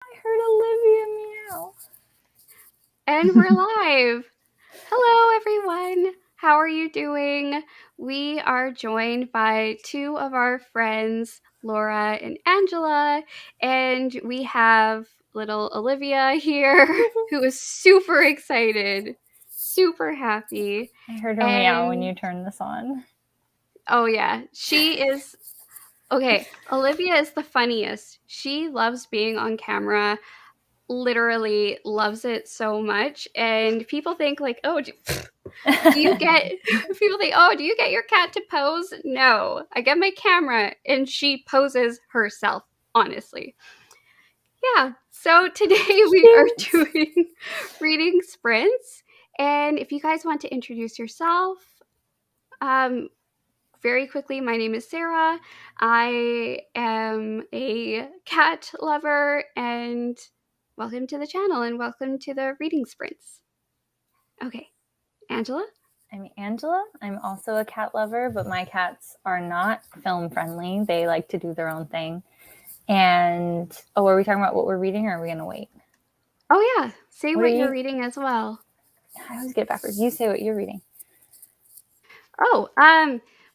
I heard Olivia meow. And we're live. Hello, everyone. How are you doing? We are joined by two of our friends, Laura and Angela, and we have little Olivia here who is super excited, super happy. I heard her meow when you turned this on. Oh, yeah. She is. Okay, Olivia is the funniest. She loves being on camera, literally loves it so much. And people think, like, oh, do you get, people think, oh, do you get your cat to pose? No, I get my camera and she poses herself, honestly. Yeah, so today we are doing reading sprints. And if you guys want to introduce yourself, very quickly, my name is Sarah. I am a cat lover, and welcome to the channel and welcome to the reading sprints. Okay, Angela? I'm Angela. I'm also a cat lover, but my cats are not film friendly. They like to do their own thing. And, are we talking about what we're reading, or are we going to wait? Oh, yeah. Say what you're reading as well. I always get it backwards. You say what you're reading. Oh,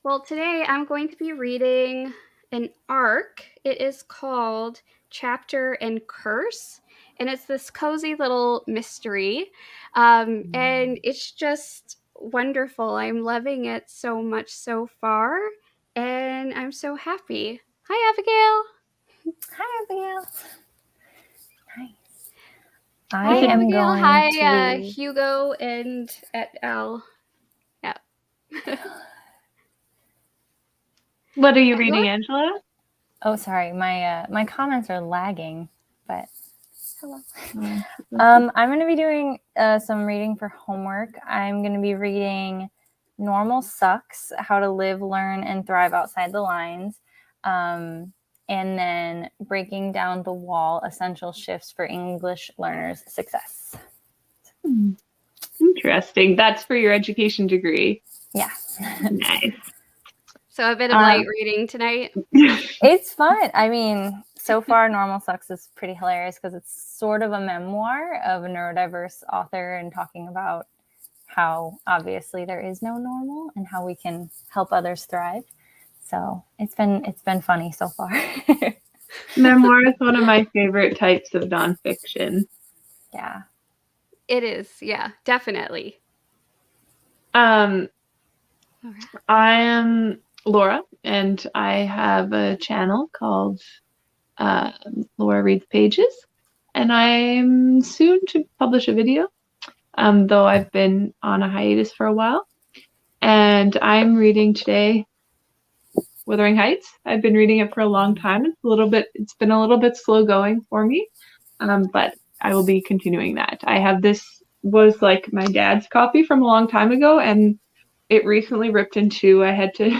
well, today I'm going to be reading an arc. It is called Chapter and Curse, and it's this cozy little mystery. And it's just wonderful. I'm loving it so much so far, and I'm so happy. Hi, Abigail. Hi, Abigail. Nice. Hi, Abigail. Hi, Hugo and et al. Yeah. What are you reading, Angela? Oh, sorry. My comments are lagging, but hello. I'm going to be doing some reading for homework. I'm going to be reading Normal Sucks, How to Live, Learn, and Thrive Outside the Lines. And then Breaking Down the Wall, Essential Shifts for English Learners' Success. Interesting. That's for your education degree. Yeah. Nice. So a bit of light reading tonight. It's fun. I mean, so far, Normal Sucks is pretty hilarious because it's sort of a memoir of a neurodiverse author and talking about how obviously there is no normal and how we can help others thrive. So it's been funny so far. Memoir is one of my favorite types of nonfiction. Yeah. It is. Yeah, definitely. I am Laura, and I have a channel called Laura Reads Pages, and I'm soon to publish a video, though I've been on a hiatus for a while. And I'm reading today Wuthering Heights. I've been reading it for a long time. It's been a little bit slow going for me, but I will be continuing that. Was like my dad's copy from a long time ago, and it recently ripped in two. I had to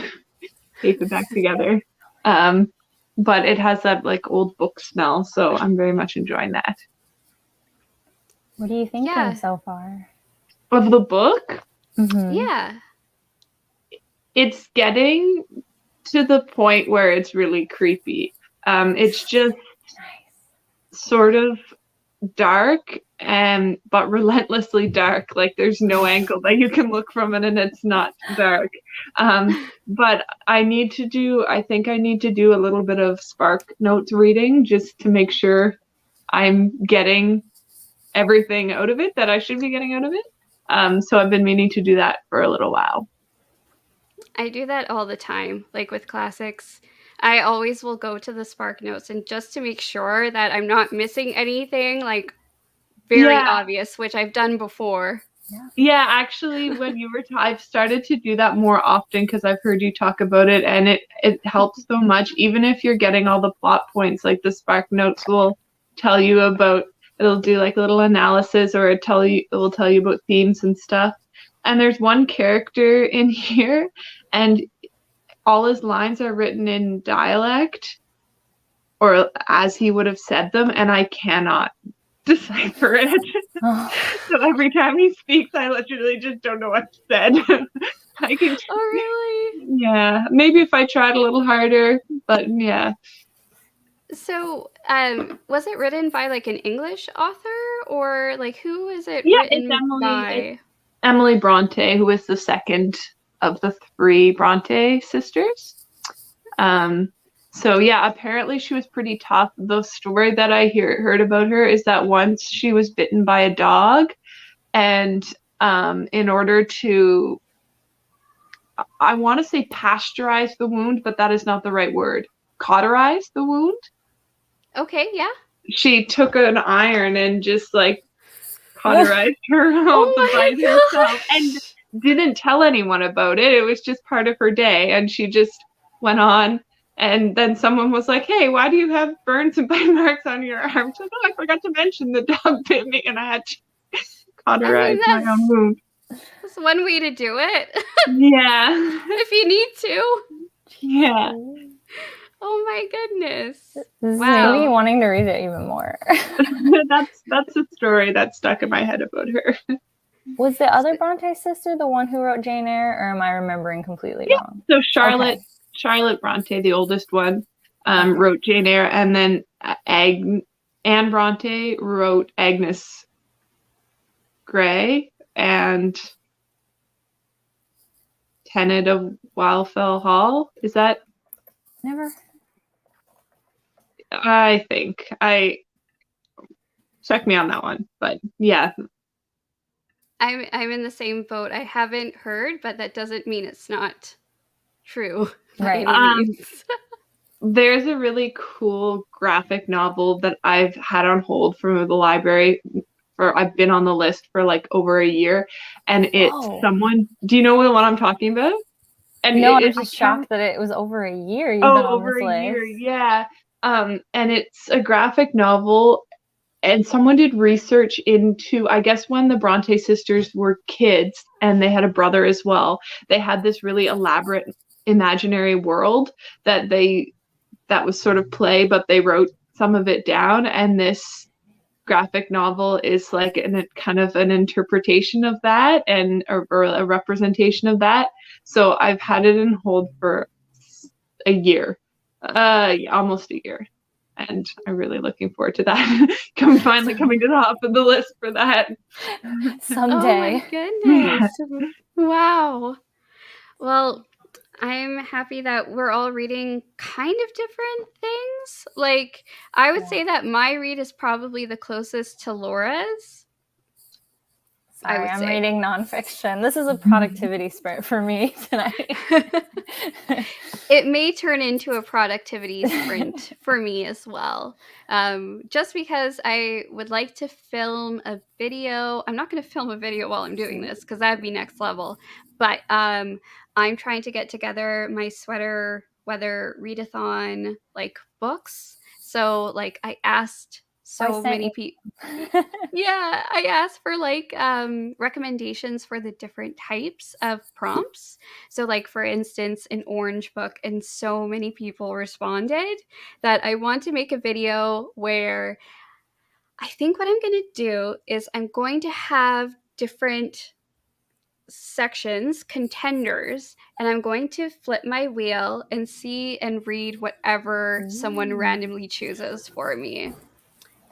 tape it back together. But it has that like old book smell, so I'm very much enjoying that. What are you thinking so far? Of the book? Mm-hmm. Yeah. It's getting to the point where it's really creepy. It's just sort of dark, but relentlessly dark. Like there's no angle that you can look from it and it's not dark. But I think I need to do a little bit of Spark Notes reading just to make sure I'm getting everything out of it that I should be getting out of it. So I've been meaning to do that for a little while. I do that all the time, like with classics. I always will go to the Spark Notes, and just to make sure that I'm not missing anything, like very obvious, which I've done before. Yeah, actually, when you were I've started to do that more often because I've heard you talk about it, and it helps so much. Even if you're getting all the plot points, like the Spark Notes will tell you about. It'll do like a little analysis, or it will tell you about themes and stuff. And there's one character in here, and all his lines are written in dialect, or as he would have said them, and I cannot decipher it. So every time he speaks, I literally just don't know what's said. Oh, really? Yeah, maybe if I tried a little harder, but yeah. So, was it written by like an English author, or like who is it Yeah, written by? Emily Bronte, who is the second of the 3 Bronte sisters. So yeah, apparently she was pretty tough. The story that I heard about her is that once she was bitten by a dog, and in order to, I want to say pasteurize the wound, but that is not the right word. Cauterize the wound. Okay, yeah. She took an iron and just like cauterized her Oh the my bite herself, and gosh. didn't tell anyone about it. It was just part of her day, and she just went on. And then someone was like, "Hey, why do you have burns and bite marks on your arm?" She's like, "Oh, I forgot to mention the dog bit me, and I had to I cauterize mean, my own wound." that's one way to do it. Yeah, If you need to. yeah. Oh my goodness. This is Wow. maybe wanting to read it even more. That's a story that stuck in my head about her. Was the other Bronte sister the one who wrote Jane Eyre, or am I remembering completely wrong? So Charlotte Bronte, the oldest one, wrote Jane Eyre, and then Anne Bronte wrote Agnes Grey and Tenant of Wildfell Hall. Is that? Never. I think check me on that one, but yeah. I'm in the same boat. I haven't heard, but that doesn't mean it's not true. Right. There's a really cool graphic novel that I've had on hold from the library I've been on the list for like over a year, and it's someone. Do you know the one I'm talking about? And no, I'm just shocked that it was over a year. You've been on over this a list. year, yeah. And it's a graphic novel, and someone did research into, I guess, when the Bronte sisters were kids, and they had a brother as well. They had this really elaborate imaginary world that was sort of play, but they wrote some of it down, and this graphic novel is like kind of an interpretation of that, and or a representation of that. So I've had it in hold for a year, almost a year, and I'm really looking forward to that. Finally coming to the top of the list for that someday. Oh my goodness! Yeah. Wow. Well, I'm happy that we're all reading kind of different things. Like, I would say that my read is probably the closest to Laura's. Sorry, I'm reading nonfiction. This is a productivity sprint for me tonight. It may turn into a productivity sprint for me as well. Just because I would like to film a video. I'm not going to film a video while I'm doing this because that'd be next level. But I'm trying to get together my sweater weather readathon like books. So like I asked so many people. Yeah, I asked for like recommendations for the different types of prompts. So like for instance, an orange book, and so many people responded that I want to make a video where I think what I'm going to do is I'm going to have different sections, contenders, and I'm going to flip my wheel and see and read whatever someone randomly chooses for me.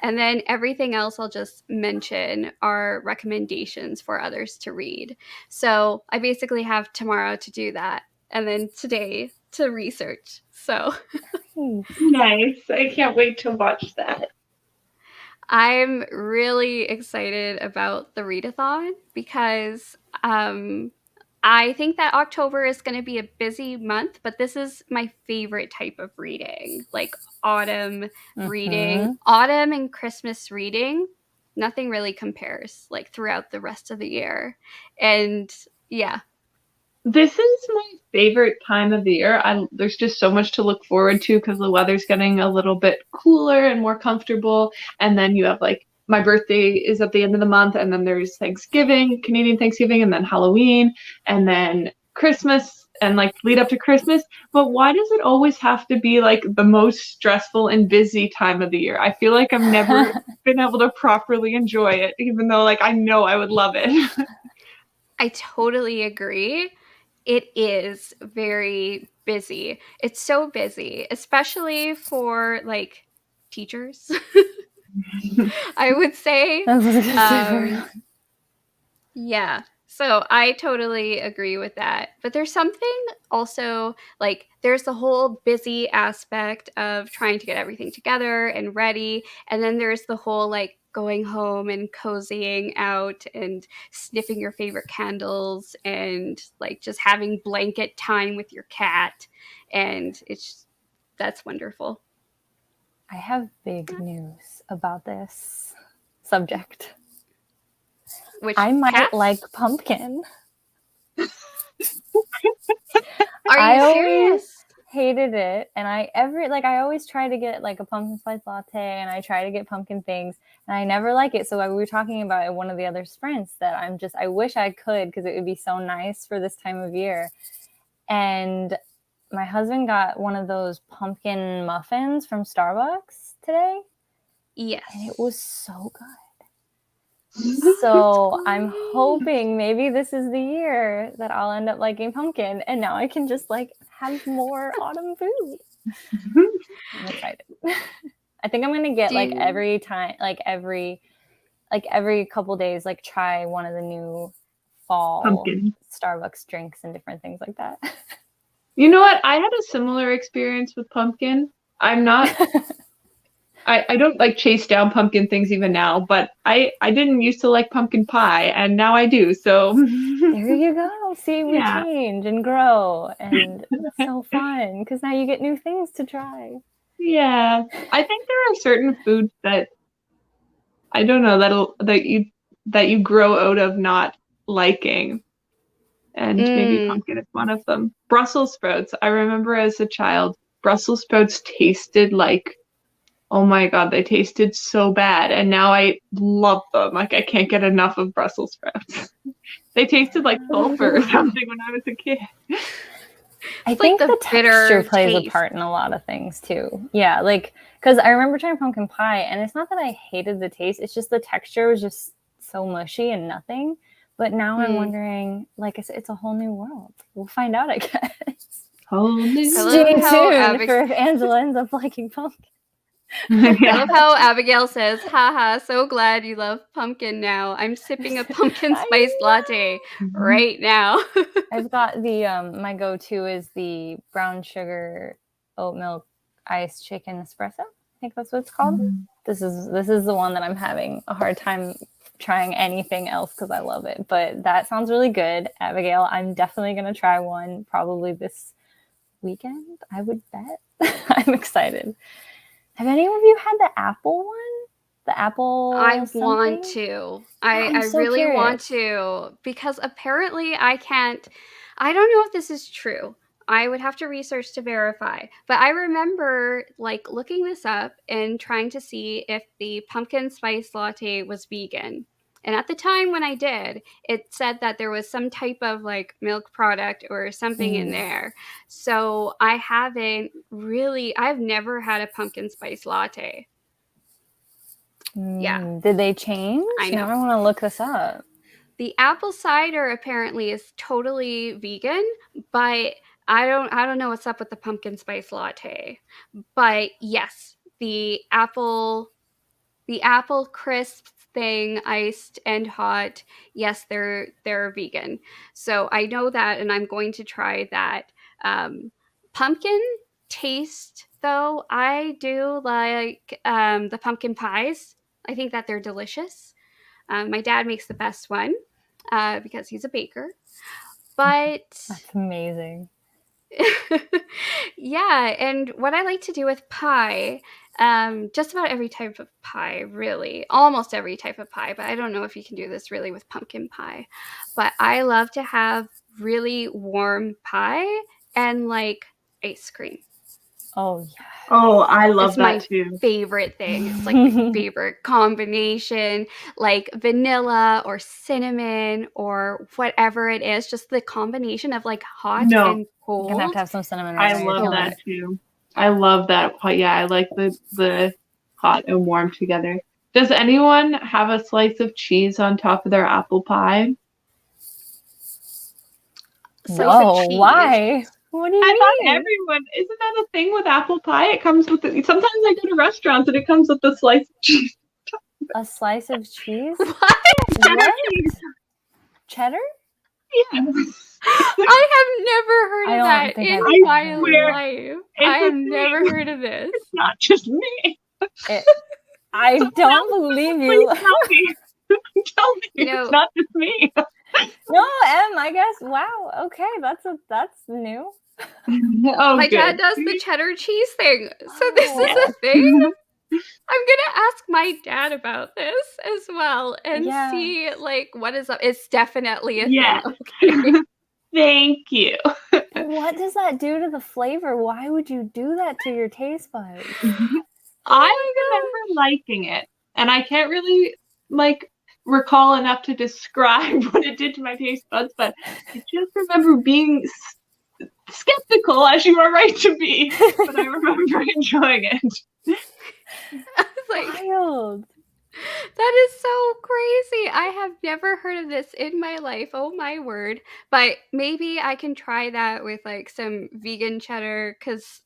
And then everything else I'll just mention are recommendations for others to read. So I basically have tomorrow to do that, and then today to research. So nice. I can't wait to watch that. I'm really excited about the readathon because I think that October is going to be a busy month, but this is my favorite type of reading, like autumn reading, autumn and Christmas reading. Nothing really compares like throughout the rest of the year. And yeah. This is my favorite time of the year. There's just so much to look forward to because the weather's getting a little bit cooler and more comfortable. And then you have like, my birthday is at the end of the month, and then there's Thanksgiving, Canadian Thanksgiving, and then Halloween, and then Christmas, and like lead up to Christmas. But why does it always have to be like the most stressful and busy time of the year? I feel like I've never been able to properly enjoy it, even though like I know I would love it. I totally agree. It is very busy. It's so busy, especially for like teachers. I would say. That's what I was gonna say for real. Yeah. So I totally agree with that. But there's something also like there's the whole busy aspect of trying to get everything together and ready. And then there's the whole like going home and cozying out and sniffing your favorite candles and like just having blanket time with your cat. And that's wonderful. I have big news about this subject. Which I might cats? like pumpkin. Are I you always serious? hated it, and I always try to get like a pumpkin spice latte, and I try to get pumpkin things, and I never like it. So we were talking about it one of the other sprints that I wish I could because it would be so nice for this time of year. And my husband got one of those pumpkin muffins from Starbucks today. Yes. And it was so good. So I'm hoping maybe this is the year that I'll end up liking pumpkin, and now I can just like have more autumn food. I'm excited. I think I'm gonna get every couple days, like try one of the new fall Pumpkin. Starbucks drinks and different things like that. You know what? I had a similar experience with pumpkin. I'm not I don't like chase down pumpkin things even now, but I didn't used to like pumpkin pie, and now I do. So there you go. See, we change and grow, and it's so fun because now you get new things to try. Yeah, I think there are certain foods that I don't know that you grow out of not liking, and maybe pumpkin is one of them. Brussels sprouts. I remember as a child, Brussels sprouts tasted like, oh my God, they tasted so bad. And now I love them. Like, I can't get enough of Brussels sprouts. They tasted like sulfur or something when I was a kid. I think the texture plays a part in a lot of things too. Yeah, like, because I remember trying pumpkin pie, and it's not that I hated the taste. It's just the texture was just so mushy and nothing. But now I'm wondering, like, it's a whole new world. We'll find out, I guess. Stay tuned for if Angela ends up liking pumpkin. I love how Abigail says, haha, so glad you love pumpkin now. I'm sipping a pumpkin spice latte right now. I've got the, my go-to is the brown sugar oat milk iced shaken espresso. I think that's what it's called. This is the one that I'm having a hard time trying anything else because I love it. But that sounds really good, Abigail. I'm definitely going to try one probably this weekend, I would bet. I'm excited. Have any of you had the apple one? The apple want to. I so really want to, because apparently I don't know if this is true. I would have to research to verify. But I remember like looking this up and trying to see if the pumpkin spice latte was vegan. And at the time when I did, it said that there was some type of like milk product or something in there. So I've never had a pumpkin spice latte. Yeah. Did they change? I know. Now I want to look this up. The apple cider apparently is totally vegan, but I don't know what's up with the pumpkin spice latte. But yes, the apple crisp thing, iced and hot, yes, they're vegan. So I know that, and I'm going to try that. Pumpkin taste, though, I do like the pumpkin pies. I think that they're delicious. My dad makes the best one because he's a baker. But that's amazing. Yeah, and what I like to do with pie, just about every type of pie, really, almost every type of pie, but I don't know if you can do this really with pumpkin pie, but I love to have really warm pie and like ice cream. Oh yeah. Oh, I love that too. It's my favorite thing. It's like my favorite combination, like vanilla or cinnamon or whatever it is. Just the combination of like hot and cold. You're gonna have some cinnamon. I love that too. I love that. Yeah, I like the hot and warm together. Does anyone have a slice cheese on top of their apple pie? No, why? What do you I mean? thought everyone, isn't that a thing with apple pie? It comes with sometimes I go to restaurants and it comes with a slice of cheese. A slice of cheese? What? What? Cheddar? Yeah. I have never heard I of don't that think in I've my swear life. it's I a have never thing. heard of this. It's not just me. I don't believe you. Please tell me. Tell me You know- it's not just me. No, Em, I guess. Wow. Okay, that's new. Oh, My good. dad does the cheddar cheese thing. So this is Oh. a thing? I'm gonna ask my dad about this as well and Yeah. see like what is up. It's definitely a Yeah. thing. Okay. Thank you. What does that do to the flavor? Why would you do that to your taste buds? I remember liking it, and I can't really recall enough to describe what it did to my taste buds, but I just remember being skeptical, as you are right to be, but I remember enjoying it. I was like, Wild. that is so crazy. I have never heard of this in my life. Oh my word. But maybe I can try that with like some vegan cheddar cuz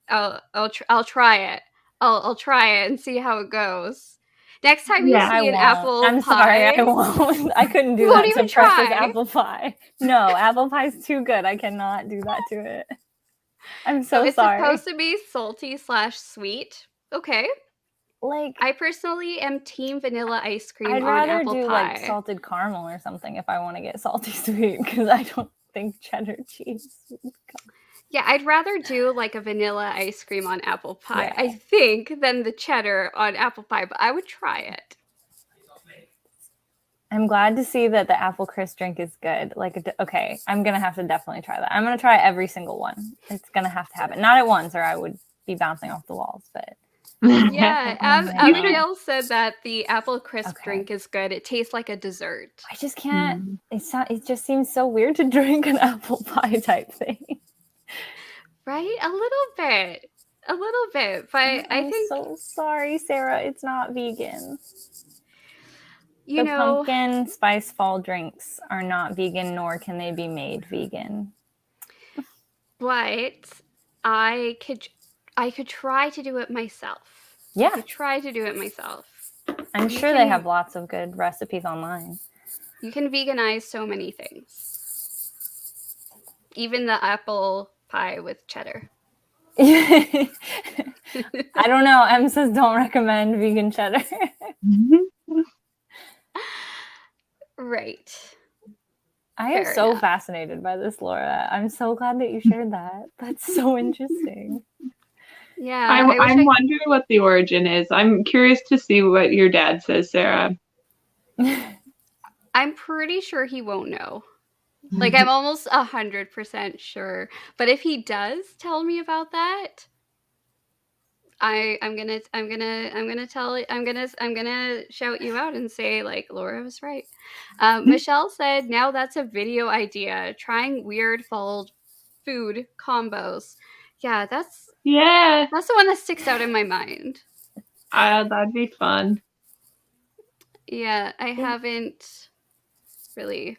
I'll try it. I'll try it and see how it goes. Next time you Yeah. see I an won't. apple I'm pie, sorry, I won't. I couldn't do You won't that to even Precious try. apple pie. No, apple pie's too good. I cannot do that to it. I'm so it's sorry. supposed to be salty/sweet. Okay. Like, I personally am team vanilla ice cream I'd on rather apple do pie. like salted caramel or something if I want to get salty sweet because I don't think cheddar cheese. Yeah, I'd rather do like a vanilla ice cream on apple pie, Yeah. I think, than the cheddar on apple pie, but I would try it. I'm glad to see that the apple crisp drink is good. Like, okay, I'm gonna have to definitely try that. I'm gonna try every single one. It's gonna have to happen. Not at once, or I would be bouncing off the walls. But Yeah, Oh my Abigail said that the apple crisp Okay. drink is good. It tastes like a dessert. I just can't. It just seems so weird to drink an apple pie type thing. Right? A little bit. But I I'm think, so sorry, Sarah. It's not vegan. you The know, pumpkin spice fall drinks are not vegan, nor can they be made vegan. but I could try to do it myself. I Yeah, could try to do it myself. I'm You sure they can- have lots of good recipes online. You can veganize so many things. Even the apple pie with cheddar. I don't know. Em says don't recommend vegan cheddar. Right. I am Fair so enough. fascinated by this, Laura. I'm so glad that you shared that. That's so interesting. Yeah. I'm I wish wondering what the origin is. I'm curious to see what your dad says, Sarah. I'm pretty sure he won't know. Like, I'm almost 100% sure. But if he does tell me about that, I'm gonna shout you out and say, like, Laura was right. Michelle said, now that's a video idea, trying weird food combos. Yeah, that's Yeah, the one that sticks out in my mind. that'd be fun. Yeah, I haven't really.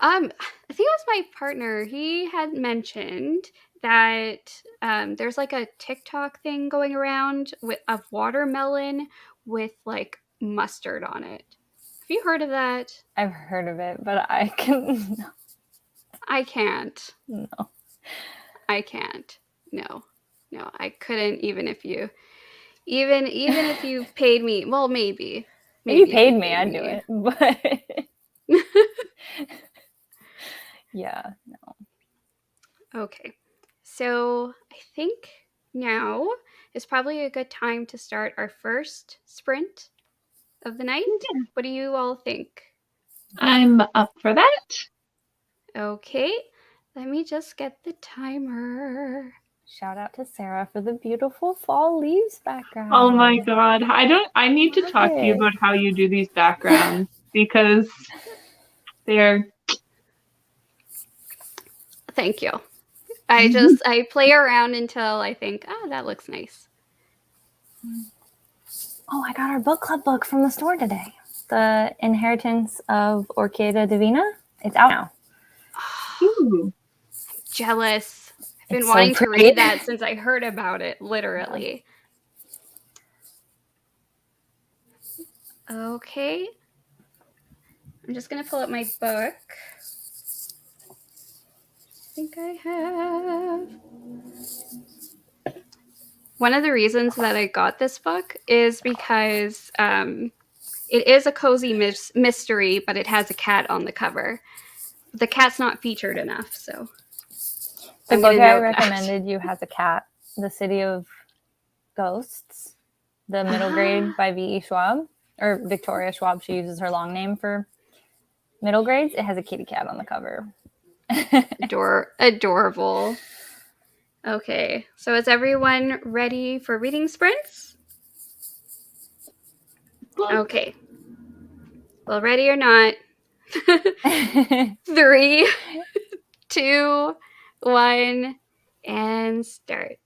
I think it was my partner. He had mentioned that there's like a TikTok thing going around of watermelon with like mustard on it. Have you heard of that? I've heard of it, but I can. I can't. No. I can't. No, I couldn't. Even if you paid me. Well, maybe. If you paid me, I'd do it. But yeah, no. Okay, so I think now is probably a good time to start our first sprint of the night. Yeah. What do you all think? I'm up for that. Okay, let me just get the timer. Shout out to Sarah for the beautiful fall leaves background. Oh my god. I need to Love talk to you it. about how you do these backgrounds because they're Thank you. I play around until I think, that looks nice. Oh, I got our book club book from the store today. The Inheritance of Orquídea Divina. It's out now. ooh. Jealous. been It's so wanting to pretty. read that since I heard about it, literally. Okay. I'm just going to pull up my book. I think I have. One of the reasons that I got this book is because it is a cozy mystery, but it has a cat on the cover. The cat's not featured enough, so The I'm book going to I note that. recommended you has a cat. The City of Ghosts, the middle grade by V.E. Schwab, or Victoria Schwab. She uses her long name for middle grades. It has a kitty cat on the cover. Adorable. Okay, so is everyone ready for reading sprints? Okay. Well, ready or not. 3, 2, 1, and start.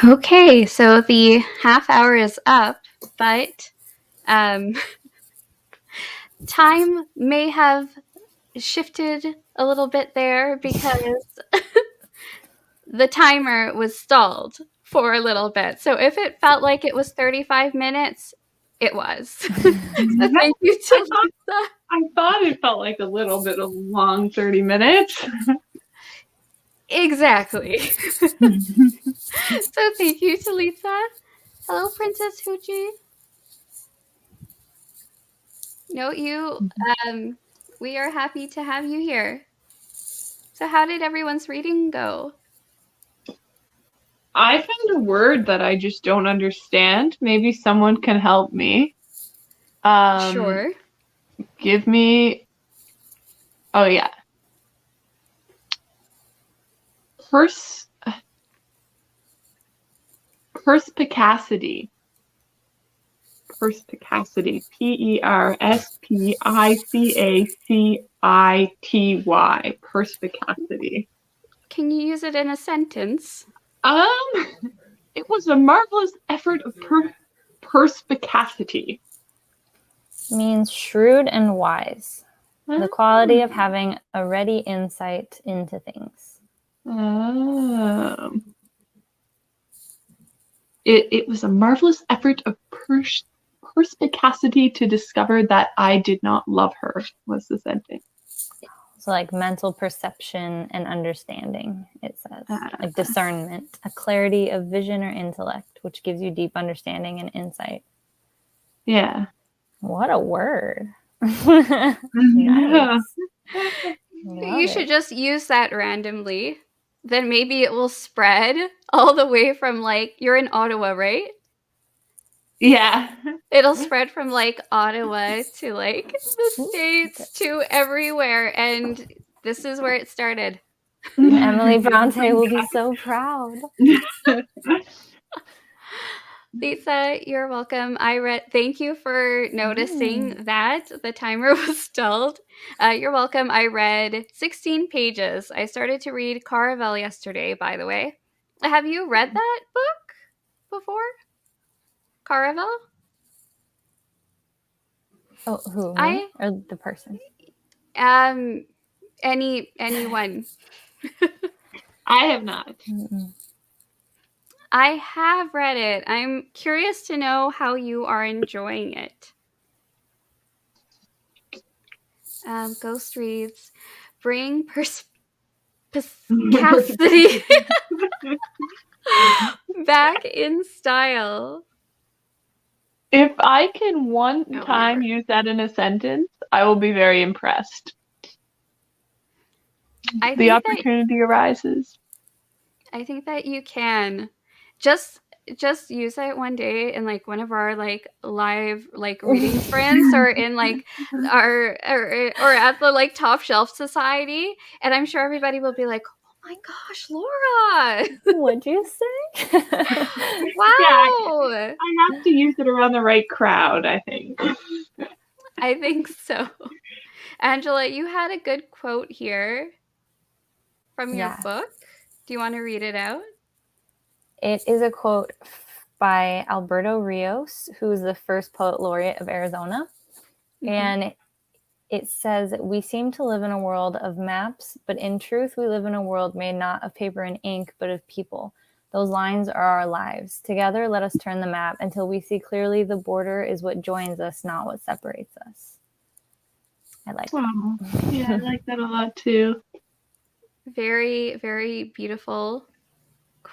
Okay, so the half hour is up, but time may have shifted a little bit there because the timer was stalled for a little bit. So if it felt like it was 35 minutes, it was. So thank you to Lisa. I thought it felt like a little bit of a long 30 minutes. Exactly. So thank you to Lisa. Hello, Princess Fuji. No, you. We are happy to have you here. So how did everyone's reading go? I found a word that I just don't understand. Maybe someone can help me. Sure. Give me. Oh yeah. Perspicacity. Perspicacity. Perspicacity. Perspicacity. Can you use it in a sentence? It was a marvelous effort of perspicacity. Means shrewd and wise. The quality of having a ready insight into things. It was a marvelous effort of perspicacity to discover that I did not love her, was the sentence. So like mental perception and understanding, it says. Like discernment, a clarity of vision or intellect, which gives you deep understanding and insight. Yeah. What a word. Yeah. Nice. You should just use that randomly. Then maybe it will spread all the way from like, you're in Ottawa, right? Yeah. It'll spread from like Ottawa to like the States to everywhere. And this is where it started. Emily Bronte will be so proud. Lisa, you're welcome. Thank you for noticing that the timer was stalled. You're welcome. I read 16 pages. I started to read Caravel yesterday, by the way. Have you read that book before? Caravel? Oh, who? Me? Or the person? Anyone. I have not. I have read it. I'm curious to know how you are enjoying it. Ghost reads, bring Perspicacity back in style. If I can one time use that in a sentence, I will be very impressed. The opportunity arises. I think that you can. Just use it one day in like one of our like live like reading sprints or in like our or at the like Top Shelf Society, and I'm sure everybody will be like, oh my gosh, Laura, what'd you say? Wow. Yeah, I have to use it around the right crowd, I think. I think so. Angela, you had a good quote here from your book. Do you want to read it out? It is a quote by Alberto Rios, who is the first poet laureate of Arizona. Mm-hmm. And it says, we seem to live in a world of maps, but in truth, we live in a world made not of paper and ink, but of people. Those lines are our lives. Together, let us turn the map until we see clearly the border is what joins us, not what separates us. I like that. Yeah, I like that a lot too. Very, very beautiful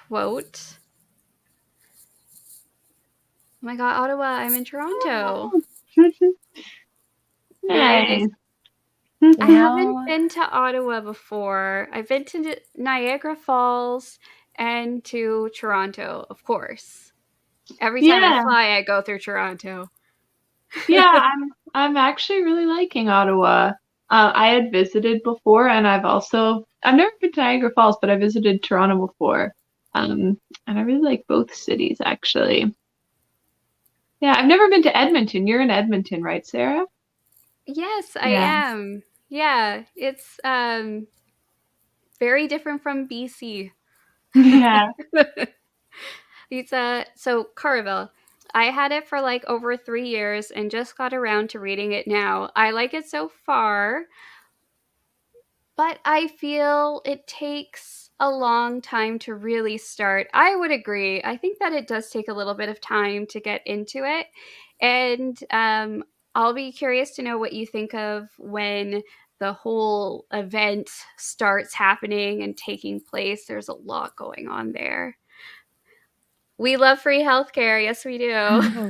quote. Oh my God, Ottawa, I'm in Toronto. Nice. I haven't been to Ottawa before. I've been to Niagara Falls and to Toronto, of course. Every time I fly, I go through Toronto. Yeah, I'm actually really liking Ottawa. I had visited before, and I've never been to Niagara Falls, but I visited Toronto before. And I really like both cities, actually. Yeah, I've never been to Edmonton. You're in Edmonton, right, Sarah? Yes, I am. Yeah, it's very different from BC. Yeah. So Caravel. I had it for like over 3 years and just got around to reading it now. I like it so far, but I feel it takes a long time to really start. I would agree. I think that it does take a little bit of time to get into it. And I'll be curious to know what you think of when the whole event starts happening and taking place. There's a lot going on there. We love free healthcare. Yes, we do.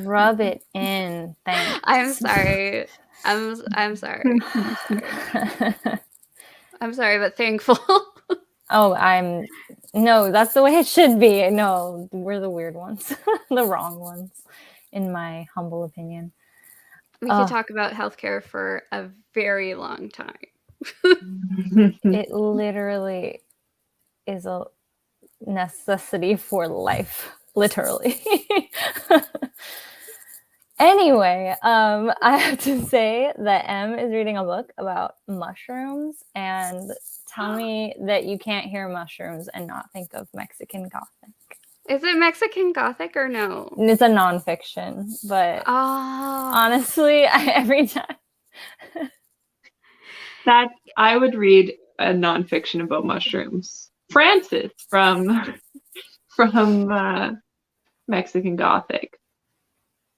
Rub it in. Thanks. I'm sorry. I'm sorry. I'm sorry, but thankful. Oh, no, that's the way it should be. No, we're the weird ones, the wrong ones, in my humble opinion. We could talk about healthcare for a very long time. It literally is a necessity for life, literally. Anyway, I have to say that Em is reading a book about mushrooms, and tell me that you can't hear mushrooms and not think of Mexican Gothic. Is it Mexican Gothic or no? It's a nonfiction, but honestly, every time. That I would read a nonfiction about mushrooms. Francis from Mexican Gothic.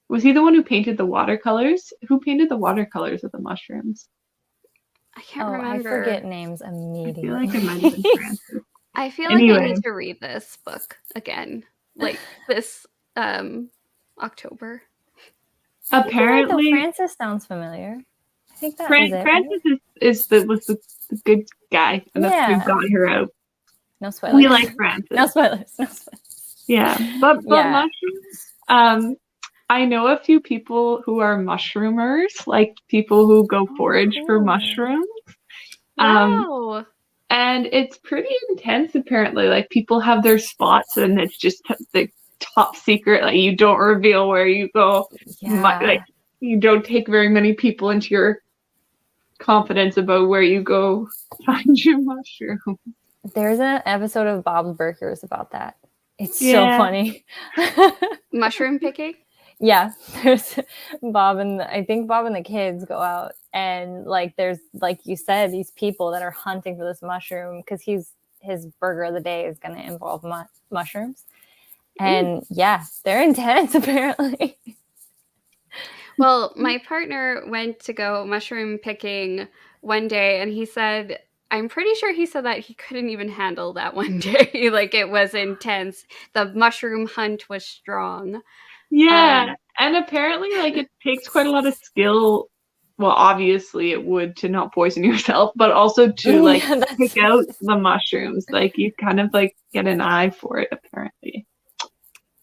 Was he the one who painted the watercolors? Who painted the watercolors of the mushrooms? I can't remember. I forget names immediately. I feel like it might have been Francis. I feel like I need to read this book again, like this October. Apparently, Francis sounds familiar. I think that was it. Francis was the good guy, and that's who got her out. No spoilers. We like Francis. No spoilers. Yeah, but mushrooms. I know a few people who are mushroomers, like people who go forage for mushrooms. Wow. And it's pretty intense, apparently. Like, people have their spots, and it's just the top secret. Like, you don't reveal where you go. Yeah. Like, you don't take very many people into your confidence about where you go find your mushroom. There's an episode of Bob's Burgers about that. It's so funny. Mushroom picking? Yeah, there's I think Bob and the kids go out, and like there's, like you said, these people that are hunting for this mushroom because his burger of the day is going to involve mushrooms. And yeah, they're intense apparently. Well, my partner went to go mushroom picking one day, and he said, I'm pretty sure he said that he couldn't even handle that one day. Like, it was intense. The mushroom hunt was strong. Yeah, and apparently, like, it takes quite a lot of skill. Well, obviously it would, to not poison yourself, but also to like pick out the mushrooms. Like, you kind of like get an eye for it, apparently.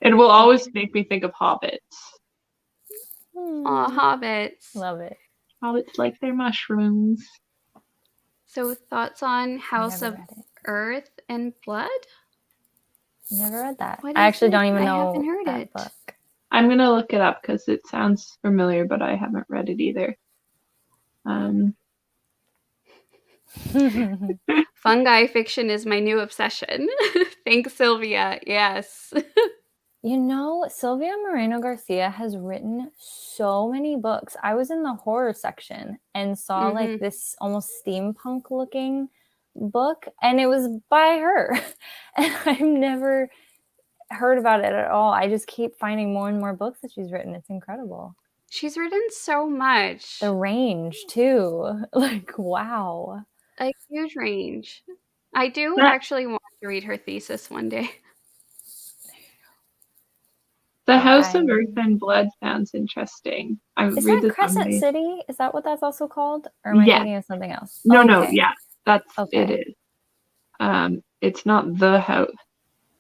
It will always make me think of hobbits. Aw, hobbits. Love it. Hobbits like their mushrooms. So, thoughts on House of Earth and Blood? Never read that. I actually don't even know. I haven't heard that book. I'm gonna look it up because it sounds familiar, but I haven't read it either. Fungi fiction is my new obsession. Thanks, Sylvia. Yes. You know, Sylvia Moreno Garcia has written so many books. I was in the horror section and saw like this almost steampunk looking book, and it was by her. And I've never heard about it at all. I just keep finding more and more books that she's written. It's incredible. She's written so much. The range too. Like, wow. A huge range. I do actually want to read her thesis one day. The House of Earth and Blood sounds interesting. Is that Crescent City? Is that what that's also called? Or am I thinking of something else? No, that's it is. It's not the house.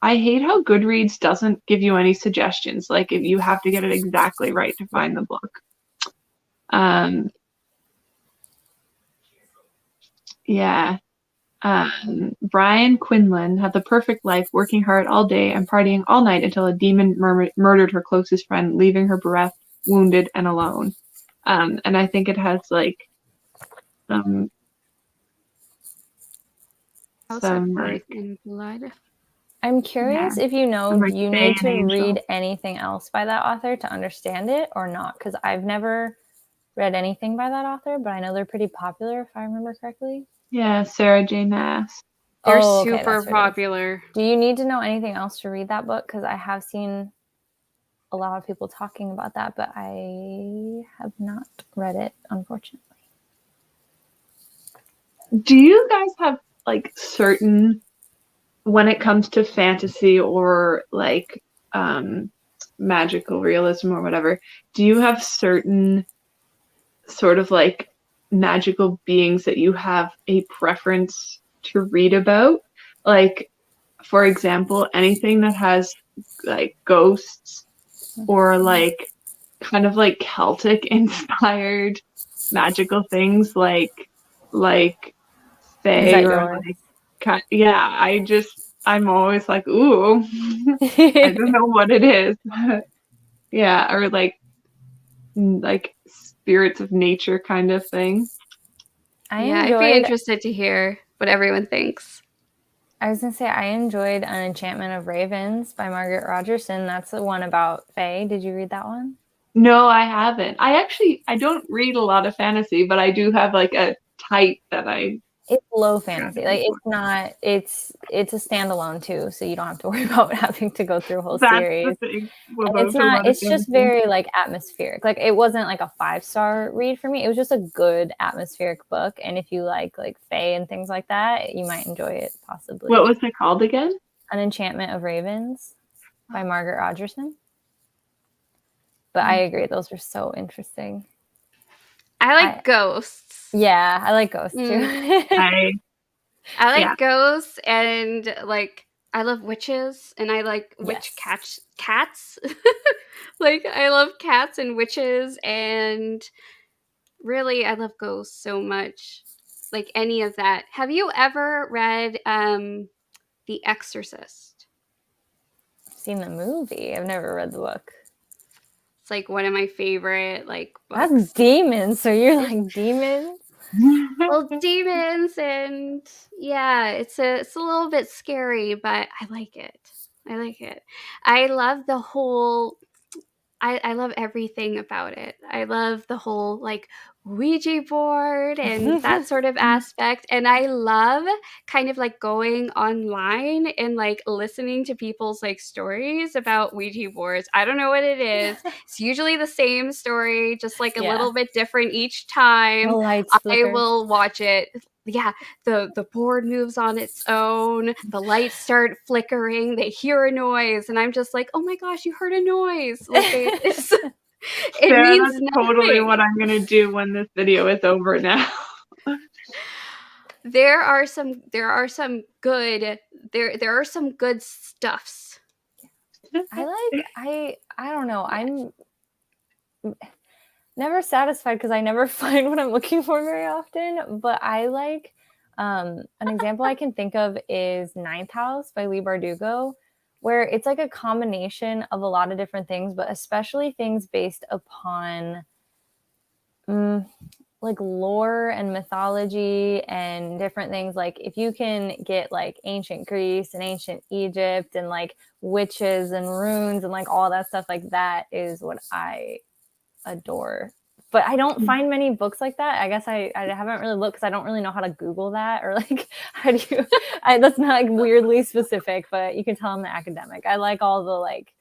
I hate how Goodreads doesn't give you any suggestions. Like, if you have to get it exactly right to find the book. Brian Quinlan had the perfect life, working hard all day and partying all night until a demon murdered her closest friend, leaving her bereft, wounded, and alone. And I think it has like House of Earth and Blood. I'm curious if you know, Like do you Fae need and to Angel. read anything else by that author to understand it or not? Because I've never read anything by that author, but I know they're pretty popular if I remember correctly. Yeah, Sarah J. Maas. They're Okay, super that's what it is. popular. Do you need to know anything else to read that book? Because I have seen a lot of people talking about that, but I have not read it, unfortunately. Do you guys have like certain, when it comes to fantasy or like magical realism or whatever, do you have certain sort of like magical beings that you have a preference to read about? Like, for example, anything that has like ghosts or like kind of like Celtic inspired magical things like Is Fae that or yours? like I'm always like, ooh, I don't know what it is. Yeah, or like spirits of nature kind of thing. I'd be interested to hear what everyone thinks. I was going to say, I enjoyed An Enchantment of Ravens by Margaret Rogerson. That's the one about Fae. Did you read that one? No, I haven't. I don't read a lot of fantasy, but I do have like a type that it's low fantasy. Like it's a standalone too, so you don't have to worry about having to go through a whole series. And it's just very like atmospheric. Like it wasn't like a 5-star read for me. It was just a good atmospheric book. And if you like Fae and things like that, you might enjoy it possibly. What was it called again? An Enchantment of Ravens by Margaret Rogerson. But I agree, those are so interesting. I like ghosts. Yeah, I like ghosts too. I like ghosts, and like I love witches, and I like witch cats. Like I love cats and witches, and really I love ghosts so much. Like any of that. Have you ever read The Exorcist? I've seen the movie. I've never read the book. It's like one of my favorite like books. That's demons. So you're like demons? Well, demons, and yeah, it's a little bit scary, but I like it. I love the whole I love everything about it. I love the whole like Ouija board and that sort of aspect. And I love kind of like going online and like listening to people's like stories about Ouija boards. I don't know what it is. It's usually the same story, just like a little bit different each time. I will watch it. Yeah, the board moves on its own. The lights start flickering. They hear a noise, and I'm just like, "Oh my gosh, you heard a noise!" Like it means that's totally what I'm gonna do when this video is over now. There are some good stuffs. I don't know. I'm never satisfied because I never find what I'm looking for very often, but I like an example I can think of is Ninth House by Leigh Bardugo, where it's like a combination of a lot of different things, but especially things based upon like lore and mythology and different things. Like if you can get like ancient Greece and ancient Egypt and like witches and runes and like all that stuff, like that is what I adore. But I don't find many books like that. I guess I haven't really looked because I don't really know how to Google that, or like how do you that's not like weirdly specific, but you can tell I'm an academic. I like all the like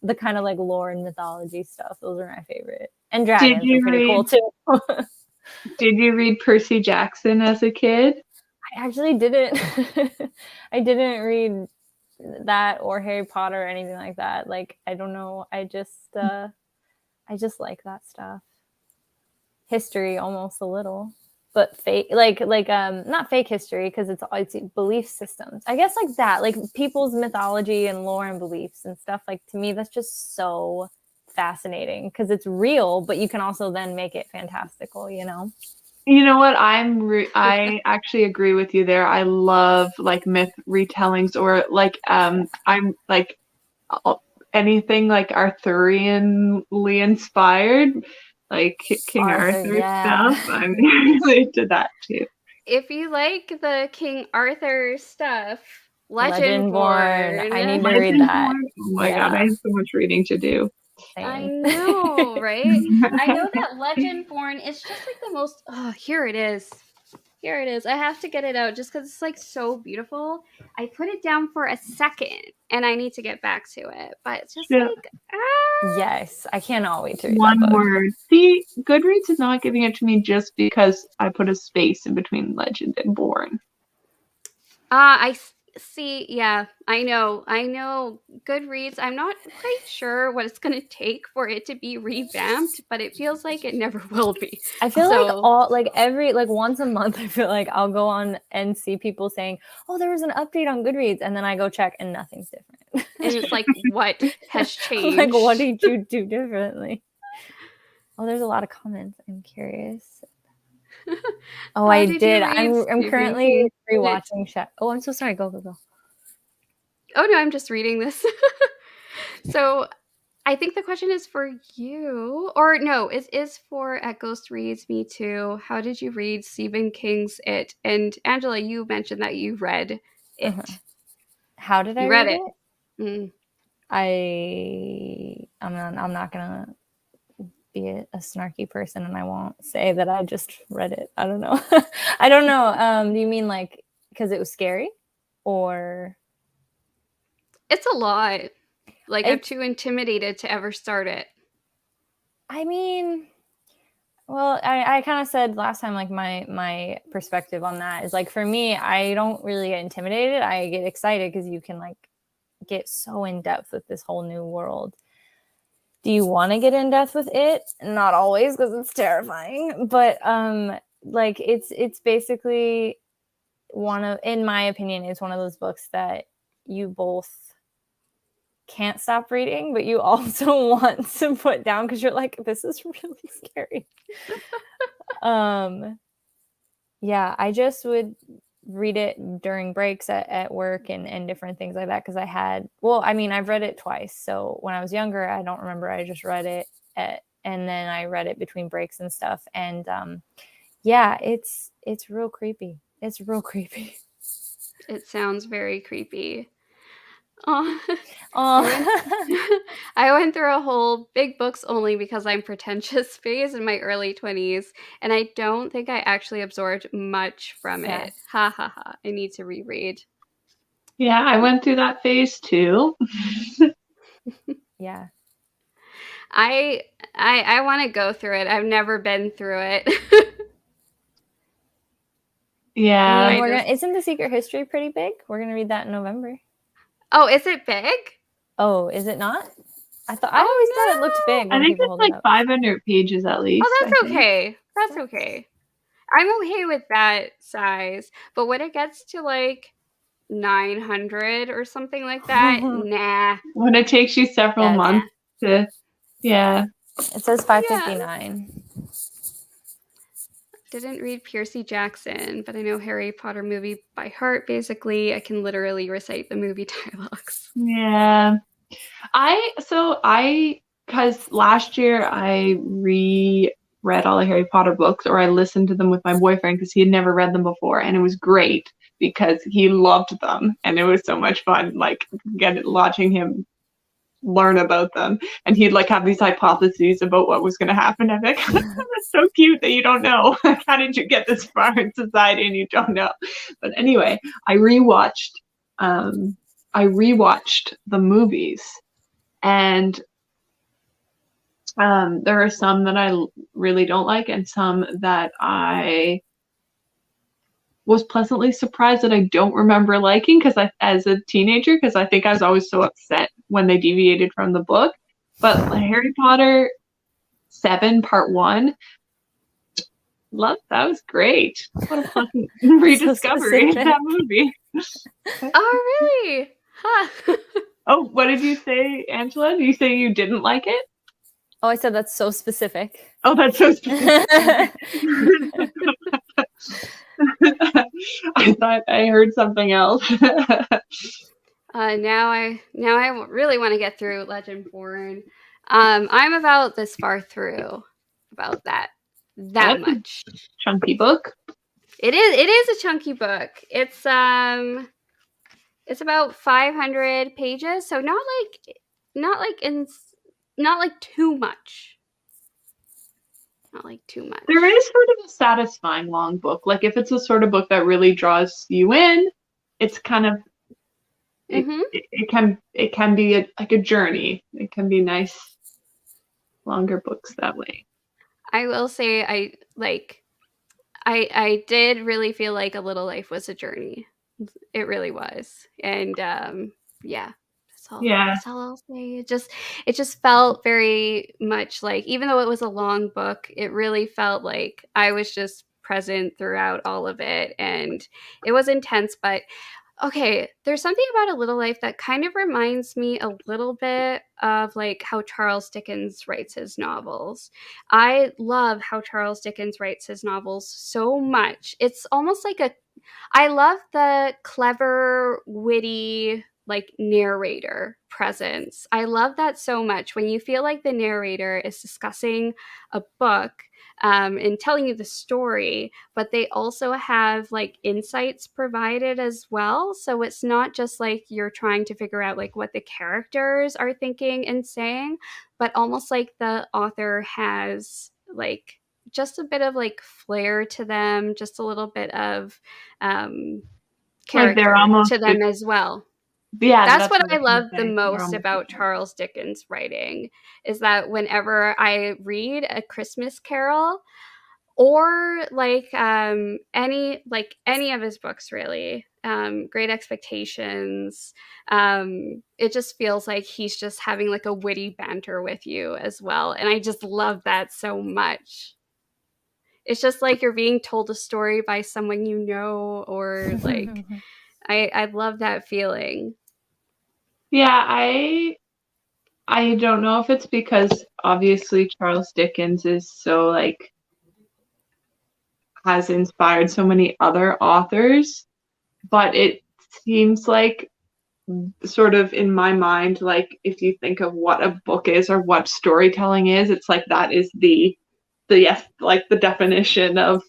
the kind of like lore and mythology stuff. Those are my favorite. And dragons are pretty cool too. Did you read Percy Jackson as a kid? I actually didn't. I didn't read that or Harry Potter or anything like that. Like I don't know. I just like that stuff. History almost a little, but fake like not fake history because it's belief systems. I guess like that, like people's mythology and lore and beliefs and stuff. Like to me, that's just so fascinating because it's real, but you can also then make it fantastical. You know. You know what? I actually agree with you there. I love like myth retellings or like I'm like anything like Arthurianly inspired, like King Arthur stuff. I'm really into that too. If you like the King Arthur stuff, Legendborn. I need to read that. Oh my god, I have so much reading to do. I Same. know, right? I know that Legendborn is just like the most. Oh, here it is. Here it is. I have to get it out just because it's like so beautiful. I put it down for a second and I need to get back to it. But it's just like, Yes, I cannot wait to read One that book. word. See, Goodreads is not giving it to me just because I put a space in between legend and born. I see. Yeah, I know. Goodreads. I'm not quite sure what it's going to take for it to be revamped, but it feels like it never will be. I feel like once a month, I feel like I'll go on and see people saying, "Oh, there was an update on Goodreads," and then I go check and nothing's different. And it's like, what has changed? Like, what did you do differently? Oh, there's a lot of comments. I'm curious. Oh, I did. I'm currently rewatching. Oh, I'm so sorry. Go. Oh no, I'm just reading this. So, I think the question is for you, or no, it is for at Ghost Reads Me Too. How did you read Stephen King's It? And Angela, you mentioned that you read it. How did I read read it? Mm. I'm not gonna be a snarky person, and I won't say that I just read it. I don't know. I don't know. Do you mean like because it was scary, or? It's a lot. Like, I'm too intimidated to ever start it. I mean, well, I kind of said last time, like my perspective on that is like, for me, I don't really get intimidated. I get excited because you can like get so in depth with this whole new world. Do you want to get in depth with it? Not always, because it's terrifying. But like it's basically in my opinion, it's one of those books that you both can't stop reading, but you also want to put down because you're like, this is really scary. Yeah, I just would read it during breaks at work and different things like that because I've read it twice. So when I was younger, I don't remember. I just read it and then I read it between breaks and stuff. And yeah, it's real creepy. It's real creepy. It sounds very creepy. Oh, I went through a whole big books only because I'm pretentious phase in my early 20s, and I don't think I actually absorbed much from it. Ha ha ha. I need to reread. Yeah, I went through that phase too. Yeah. I want to go through it. I've never been through it. Yeah. Isn't The Secret History pretty big? We're going to read that in November. Oh, is it big? Oh, is it not? I always thought it looked big. I think it's like 500 pages at least. Oh, that's okay. That's okay. I'm okay with that size. But when it gets to like 900 or something like that, nah. When it takes you several months to, yeah. It says 559. Didn't read Percy Jackson, but I know Harry Potter movie by heart. Basically, I can literally recite the movie dialogues. Yeah. Because last year I reread all the Harry Potter books, or I listened to them with my boyfriend because he had never read them before, and it was great because he loved them, and it was so much fun, like watching him learn about them, and he'd like have these hypotheses about what was going to happen. I'm like, that's so cute that you don't know. How did you get this far in society and you don't know? But anyway, I rewatched the movies, and there are some that I really don't like, and some that I was pleasantly surprised that I don't remember liking as a teenager, because I think I was always so upset when they deviated from the book. But Harry Potter 7 Part 1, that was great. What a fucking rediscovery of that movie. Oh, really? Huh. Oh, what did you say, Angela? Did you say you didn't like it? Oh, I said that's so specific. Oh, that's so specific. I thought I heard something else. Now I really want to get through Legendborn. I'm about this far through. About that much. Chunky book. It is a chunky book. It's It's about 500 pages, so not too much. Not like too much. There is sort of a satisfying long book. Like if it's a sort of book that really draws you in, it's kind of it can be like a journey. It can be nice longer books that way. I will say I did really feel like A Little Life was a journey. It really was. And yeah. That's all I'll say. It just felt very much like, even though it was a long book, it really felt like I was just present throughout all of it, and it was intense. But okay, there's something about A Little Life that kind of reminds me a little bit of like how Charles Dickens writes his novels. I love how Charles Dickens writes his novels so much. It's almost like I love the clever, witty, like narrator presence. I love that so much when you feel like the narrator is discussing a book and telling you the story, but they also have like insights provided as well. So it's not just like you're trying to figure out like what the characters are thinking and saying, but almost like the author has like just a bit of like flair to them, just a little bit of character to them as well. Yeah, that's what I love the most about Charles Dickens writing, is that whenever I read A Christmas Carol or like any of his books, really, Great Expectations, it just feels like he's just having like a witty banter with you as well, and I just love that so much. It's just like you're being told a story by someone you know, or like I love that feeling. Yeah, I don't know if it's because obviously Charles Dickens is so like has inspired so many other authors, but it seems like sort of in my mind, like if you think of what a book is or what storytelling is, it's like that is the like the definition of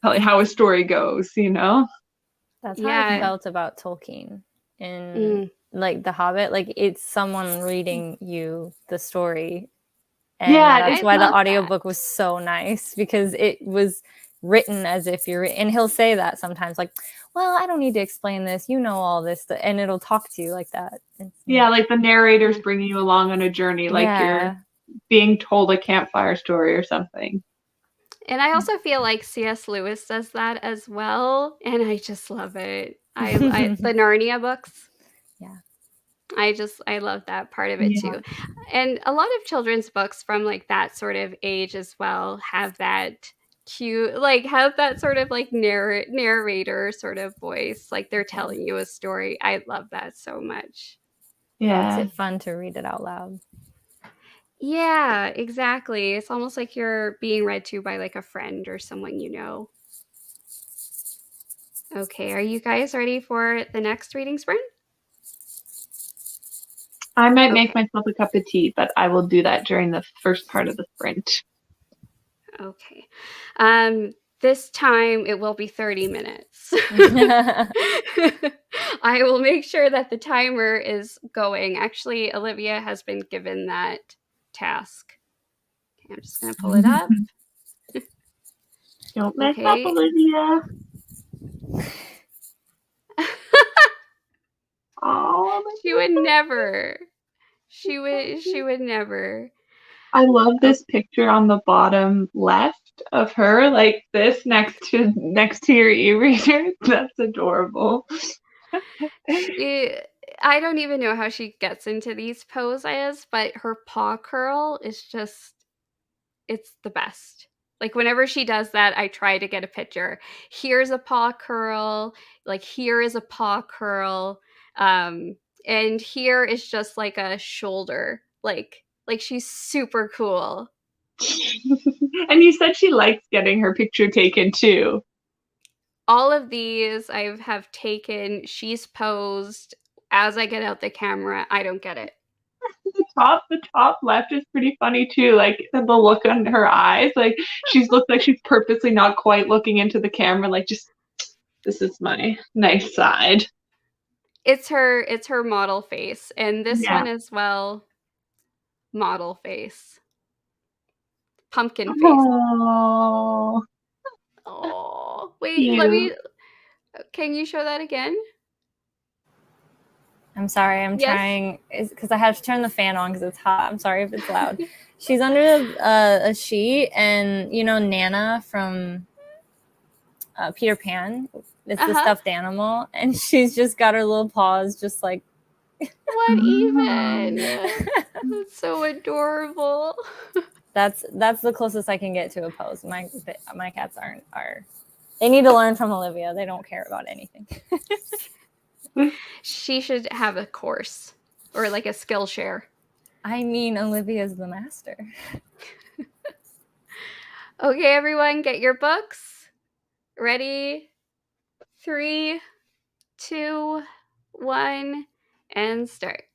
how a story goes, you know? That's how I felt about Tolkien in like The Hobbit. Like it's someone reading you the story. And that's why the audiobook was so nice, because it was written as if you're, and he'll say that sometimes, like, well, I don't need to explain this, you know all this, and it'll talk to you like that. Like the narrator's bringing you along on a journey, like you're being told a campfire story or something. And I also feel like C.S. Lewis does that as well, and I just love it. I the Narnia books. Yeah. I love that part of it too. And a lot of children's books from like that sort of age as well have that cute, like have that sort of like narrator sort of voice, like they're telling you a story. I love that so much. Yeah. Makes it fun to read it out loud. Yeah, exactly. It's almost like you're being read to by like a friend or someone you know. Okay, are you guys ready for the next reading sprint? I might make myself a cup of tea, but I will do that during the first part of the sprint. Okay. This time it will be 30 minutes. I will make sure that the timer is going. Actually, Olivia has been given that task. Okay, I'm just going to pull it up. Don't mess up, Olivia. Oh, she would never. She would never. I love this picture on the bottom left of her, like this next to your e-reader. That's adorable. I don't even know how she gets into these poses, but her paw curl is just, it's the best. Like whenever she does that, I try to get a picture. Here's a paw curl, like here is a paw curl, and here is just like a shoulder, like she's super cool. And you said she likes getting her picture taken too. All of these I have taken. She's posed. As I get out the camera, I don't get it. The top left is pretty funny too. Like the look on her eyes, like she's looked like she's purposely not quite looking into the camera. Like, just this is my nice side. It's her model face, and this Yeah. one as well, model face. Pumpkin face. Oh, Oh, wait, cute. can you show that again? I'm sorry, I'm Yes. trying, because I have to turn the fan on because it's hot. I'm sorry if it's loud. She's under a sheet, and you know Nana from Peter Pan is the stuffed animal, and she's just got her little paws just like. What even? That's so adorable. That's the closest I can get to a pose. My cats are they need to learn from Olivia. They don't care about anything. She should have a course or like a skill share. I mean, Olivia's the master. Okay, everyone, get your books. Ready? 3, 2, 1, and start.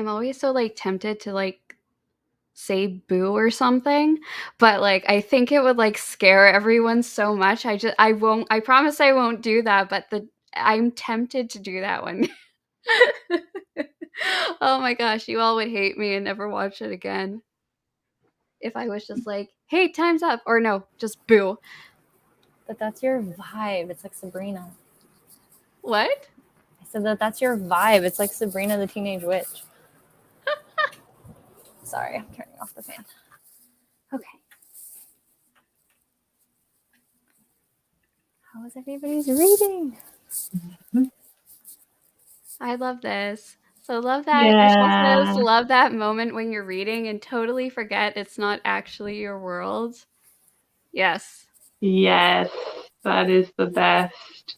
I'm always so like tempted to like say boo or something, but like I think it would like scare everyone so much. I promise I won't do that, but I'm tempted to do that one. Oh my gosh, you all would hate me and never watch it again if I was just like, hey, time's up, or no, just boo. But that's your vibe. It's like Sabrina. What? I said that's your vibe. It's like Sabrina the Teenage Witch. Sorry, I'm turning off the fan. Okay. How is everybody's reading? I love this. So love that. Yeah. Michelle says, love that moment when you're reading and totally forget it's not actually your world. Yes. Yes, that is the best.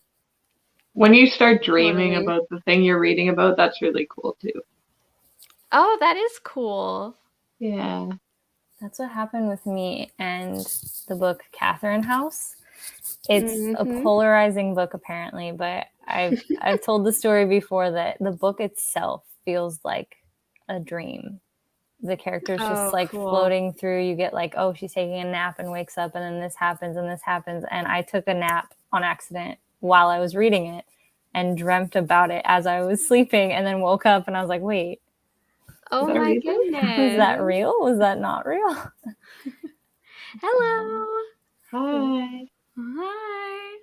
When you start dreaming Totally. about the thing you're reading about, that's really cool too. Oh, that is cool. Yeah. That's what happened with me and the book Catherine House. It's a polarizing book apparently, but I've told the story before that the book itself feels like a dream. The character's just like cool. floating through. You get like, oh, she's taking a nap and wakes up, and then this happens and this happens. And I took a nap on accident while I was reading it and dreamt about it as I was sleeping, and then woke up and I was like, wait. Oh my goodness. Was that real? Was that not real? Hello. Hi. Hi.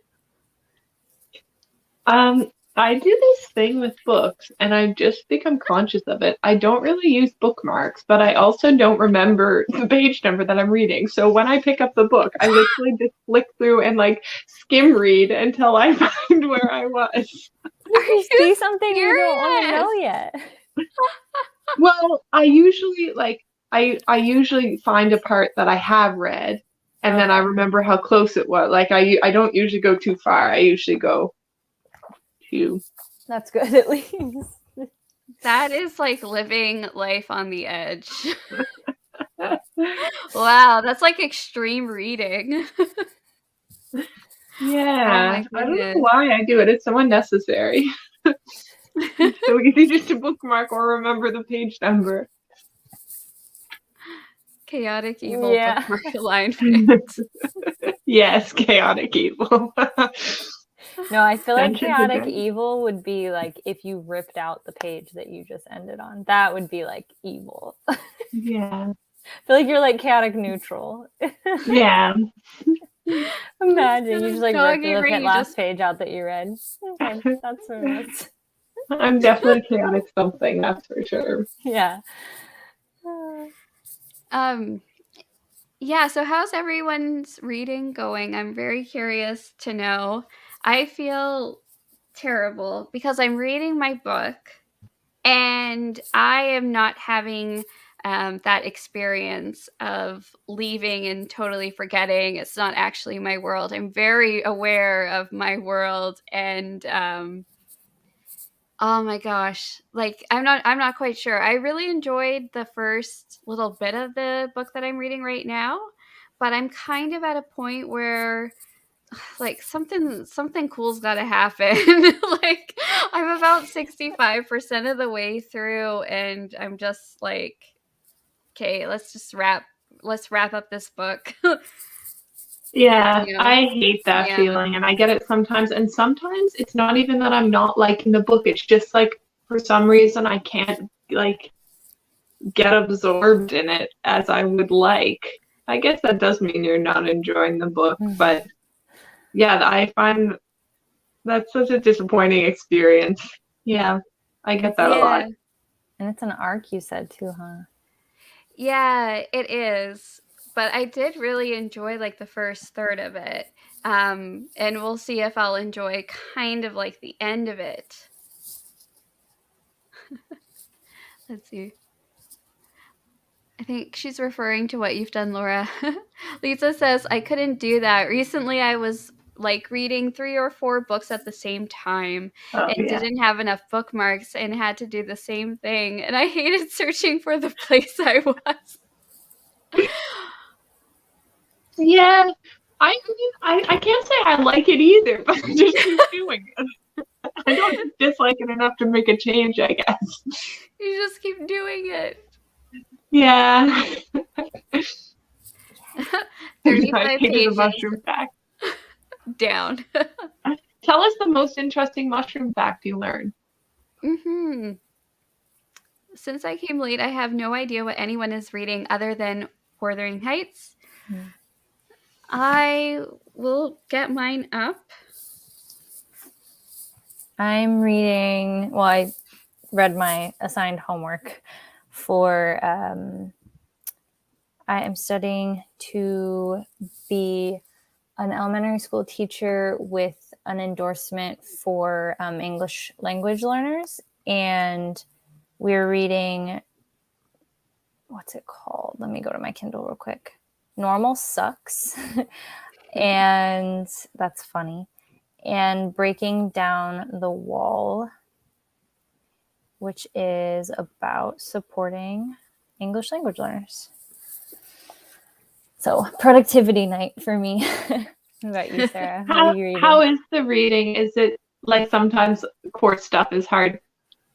I do this thing with books, and I've just become conscious of it. I don't really use bookmarks, but I also don't remember the page number that I'm reading. So when I pick up the book, I literally just flick through and like skim read until I find where I was. What if you see something you don't want to know yet? Well, I usually I usually find a part that I have read, and then I remember how close it was. Like I don't usually go too far. I usually go to. That's good at least. That is like living life on the edge. Wow, that's like extreme reading. Yeah, Oh I don't know why I do it. It's so unnecessary. It's so easy just to bookmark or remember the page number. Chaotic evil bookmark alignment. Yes, chaotic evil. No, I feel like chaotic evil would be like if you ripped out the page that you just ended on. That would be like evil. Yeah. I feel like you're like chaotic neutral. Yeah. Imagine you just like ripped the last page out that you read. Okay, that's what it is. I'm definitely chaotic something, that's for sure. Yeah. Yeah, so how's everyone's reading going? I'm very curious to know. I feel terrible because I'm reading my book and I am not having that experience of leaving and totally forgetting it's not actually my world. I'm very aware of my world, and oh my gosh, like I'm not quite sure. I really enjoyed the first little bit of the book that I'm reading right now, but I'm kind of at a point where like something cool's got to happen. Like I'm about 65% of the way through and I'm just like, okay, let's wrap up this book. Yeah, You know? I hate that feeling, and I get it sometimes. And sometimes it's not even that I'm not liking the book. It's just like for some reason I can't like get absorbed in it as I would like. I guess that does mean you're not enjoying the book, but yeah, I find that's such a disappointing experience. Yeah, I get that a lot. And it's an arc, you said too, huh? Yeah, it is. But I did really enjoy like the first third of it. And we'll see if I'll enjoy kind of like the end of it. Let's see. I think she's referring to what you've done, Laura. Lisa says, I couldn't do that. Recently, I was like reading 3 or 4 books at the same time and didn't have enough bookmarks and had to do the same thing. And I hated searching for the place I was. Yeah, I can't say I like it either, but I just keep doing it. I don't dislike it enough to make a change, I guess. You just keep doing it. Yeah. 35 pages of pages mushroom fact. down. Tell us the most interesting mushroom fact you learned. Since I came late, I have no idea what anyone is reading other than Wuthering Heights. I will get mine up. I'm reading, well, I read my assigned homework for, I am studying to be an elementary school teacher with an endorsement for English language learners. And we're reading, what's it called? Let me go to my Kindle real quick. Normal Sucks. And that's funny. And Breaking Down the Wall, which is about supporting English language learners. So productivity night for me. What about you, Sarah? What are you reading? How is the reading? Is it like sometimes course stuff is hard?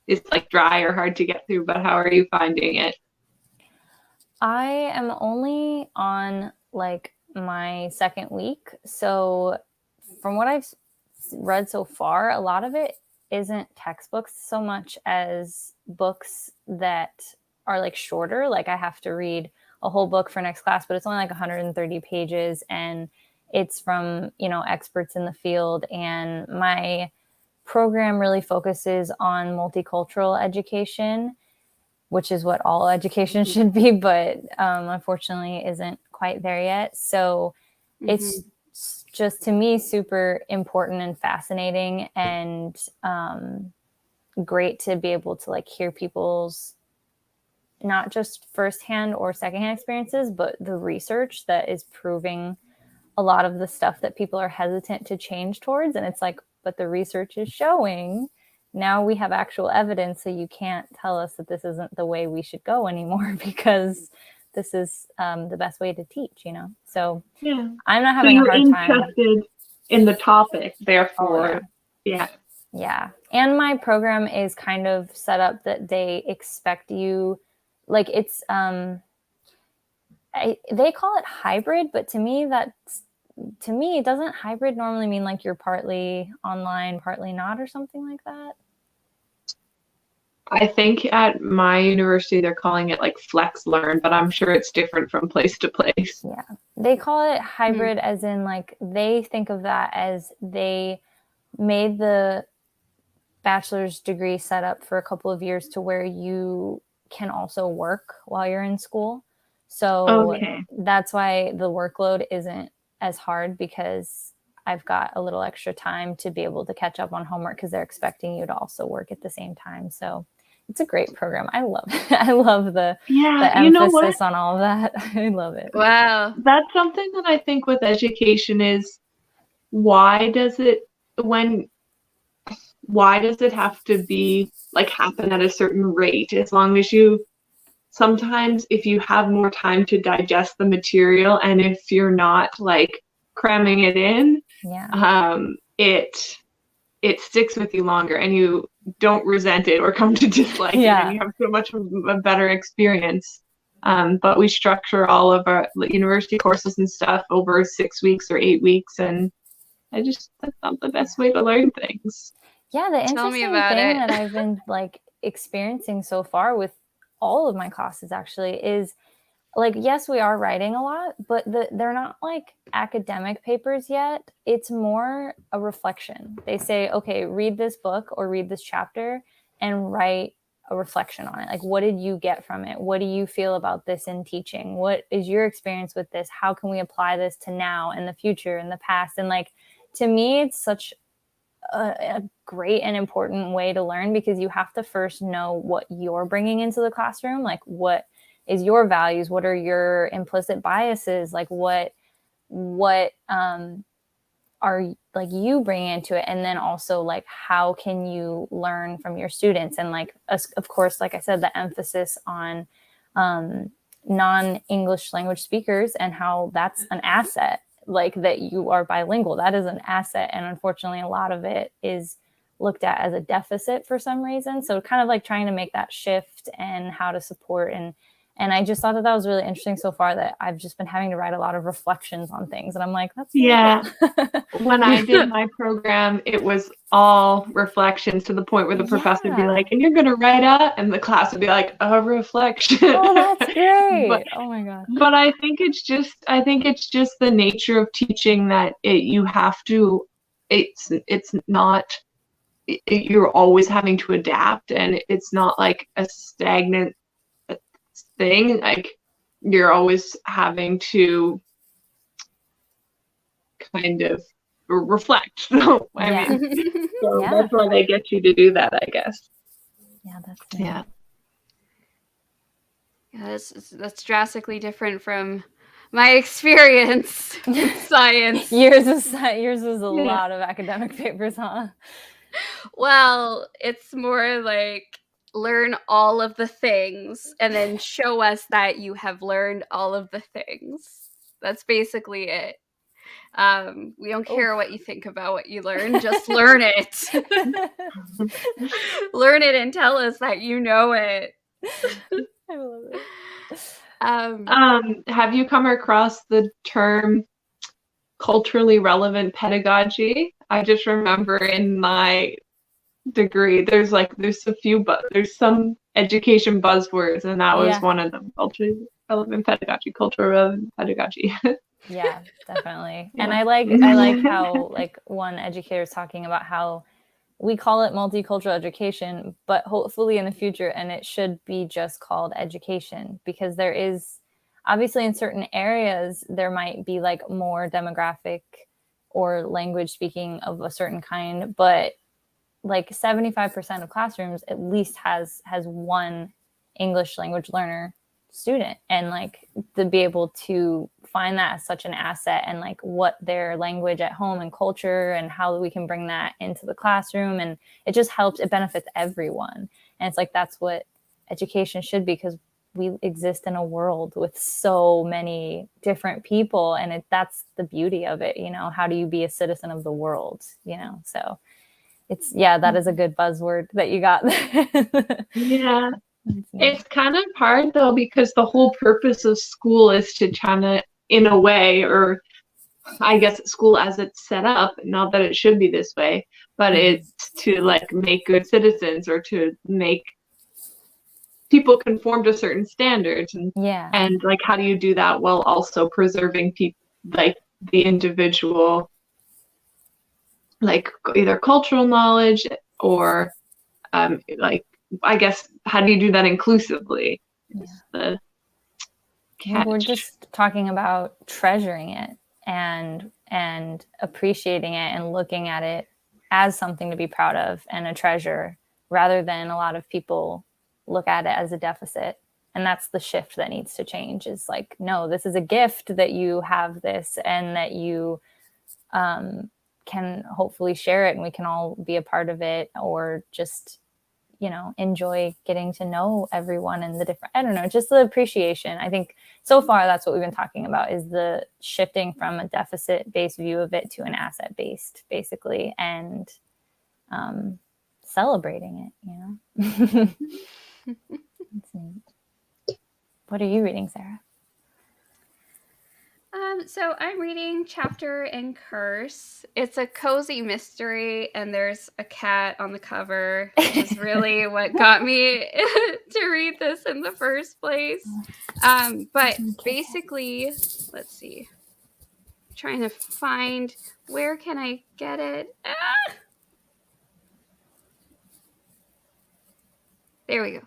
It's like dry or hard to get through, but how are you finding it? I am only on like my second week. So from what I've read so far, a lot of it isn't textbooks so much as books that are like shorter. Like I have to read a whole book for next class, but it's only like 130 pages and it's from, experts in the field. And my program really focuses on multicultural education, which is what all education should be, but unfortunately isn't quite there yet. So it's just, to me, super important and fascinating and great to be able to like hear people's not just firsthand or secondhand experiences, but the research that is proving a lot of the stuff that people are hesitant to change towards. And it's like, but the research is showing. Now we have actual evidence, so you can't tell us that this isn't the way we should go anymore because this is the best way to teach, So yeah. I'm not having a hard time. You're interested in the topic, therefore, yeah. Yeah. And my program is kind of set up that they expect you, like it's, they call it hybrid, but to me, doesn't hybrid normally mean like you're partly online, partly not, or something like that? I think at my university, they're calling it like flex learn, but I'm sure it's different from place to place. Yeah. They call it hybrid as in like, they think of that as they made the bachelor's degree set up for a couple of years to where you can also work while you're in school. So that's why the workload isn't as hard, because I've got a little extra time to be able to catch up on homework because they're expecting you to also work at the same time. So it's a great program. I love it. I love the emphasis on all of that. I love it. Wow. That's something that I think with education is, why does it have to be like happen at a certain rate? As long as sometimes if you have more time to digest the material, and if you're not like cramming it in, it sticks with you longer and you don't resent it or come to dislike it, and you have so much of a better experience. But we structure all of our university courses and stuff over 6 weeks or 8 weeks, and that's not the best way to learn things. Yeah, the interesting thing that I've been like experiencing so far with all of my classes actually is like, yes, we are writing a lot, but they're not like academic papers yet. It's more a reflection. They say, okay, read this book or read this chapter and write a reflection on it. Like, what did you get from it? What do you feel about this in teaching? What is your experience with this? How can we apply this to now and the future and the past? And like, to me, it's such a great and important way to learn, because you have to first know what you're bringing into the classroom. Like, what is your values? What are your implicit biases? Like, what are like you bringing into it? And then also like, how can you learn from your students? And like, of course, like I said, the emphasis on non-English language speakers and how that's an asset, like that you are bilingual. That is an asset. And unfortunately, a lot of it is looked at as a deficit for some reason. So kind of like trying to make that shift and how to support. And I just thought that was really interesting so far, that I've just been having to write a lot of reflections on things. And I'm like, that's Yeah. cool. When I did my program, it was all reflections, to the point where the professor would be like, and you're going to write out, and the class would be like, a reflection. Oh, that's great. Oh my God. But I think it's just the nature of teaching that you have to, it's not, you're always having to adapt, and it's not like a stagnant thing. Like, you're always having to kind of reflect. So I mean, so that's why they get you to do that, I guess. Yeah, that's neat. Yeah, that's drastically different from my experience in science. Yours was a lot of academic papers, huh? Well, it's more like learn all of the things and then show us that you have learned all of the things. That's basically it. We don't care what you think about what you learn, just learn it. Learn it and tell us that you know it. I love it. Have you come across the term culturally relevant pedagogy? I just remember in my degree, there's some education buzzwords, and that was one of them. Culturally relevant pedagogy, cultural relevant pedagogy. Yeah, definitely. And I like how, like, one educator is talking about how we call it multicultural education, but hopefully in the future, and it should be just called education, because there is obviously in certain areas there might be like more demographic or language speaking of a certain kind, but like 75% of classrooms at least has one English language learner student, and like to be able to find that as such an asset, and like what their language at home and culture, and how we can bring that into the classroom, and it just helps, it benefits everyone. And it's like, that's what education should be, because we exist in a world with so many different people, and that's the beauty of it, you know. How do you be a citizen of the world, you know? So it's, that is a good buzzword that you got. Yeah. It's kind of hard though, because the whole purpose of school is to kind of, in a way, or I guess school as it's set up, not that it should be this way, but it's to like make good citizens, or to make people conform to certain standards, and like, how do you do that while also preserving like the individual, like either cultural knowledge, or like, I guess, how do you do that inclusively? The catch. We're just talking about treasuring it and appreciating it and looking at it as something to be proud of and a treasure, rather than a lot of people look at it as a deficit. And that's the shift that needs to change, is like, no, this is a gift that you have this, and that you can hopefully share it, and we can all be a part of it, or just, you know, enjoy getting to know everyone and the different, I don't know, just the appreciation. I think so far that's what we've been talking about, is the shifting from a deficit-based view of it to an asset-based, basically, and celebrating it, you know. That's neat. What are you reading, Sarah? So I'm reading Chapter and Curse. It's a cozy mystery, and there's a cat on the cover, which is really what got me to read this in the first place. But basically, let's see. I'm trying to find, where can I get it? There we go.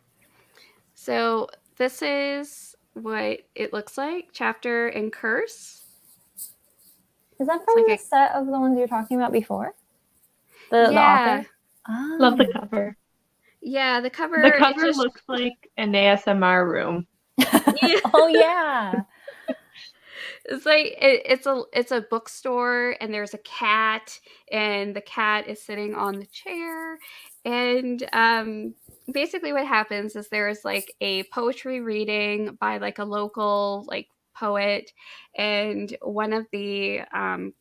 So this is what it looks like, Chapter and Curse. Is that from the set of the ones you were talking about before? The author? Oh. Love the cover. Yeah, the cover. The cover looks like an ASMR room. Oh yeah. It's like it's a bookstore, and there's a cat, and the cat is sitting on the chair, and basically what happens is there's like a poetry reading by like a local like poet, and one of the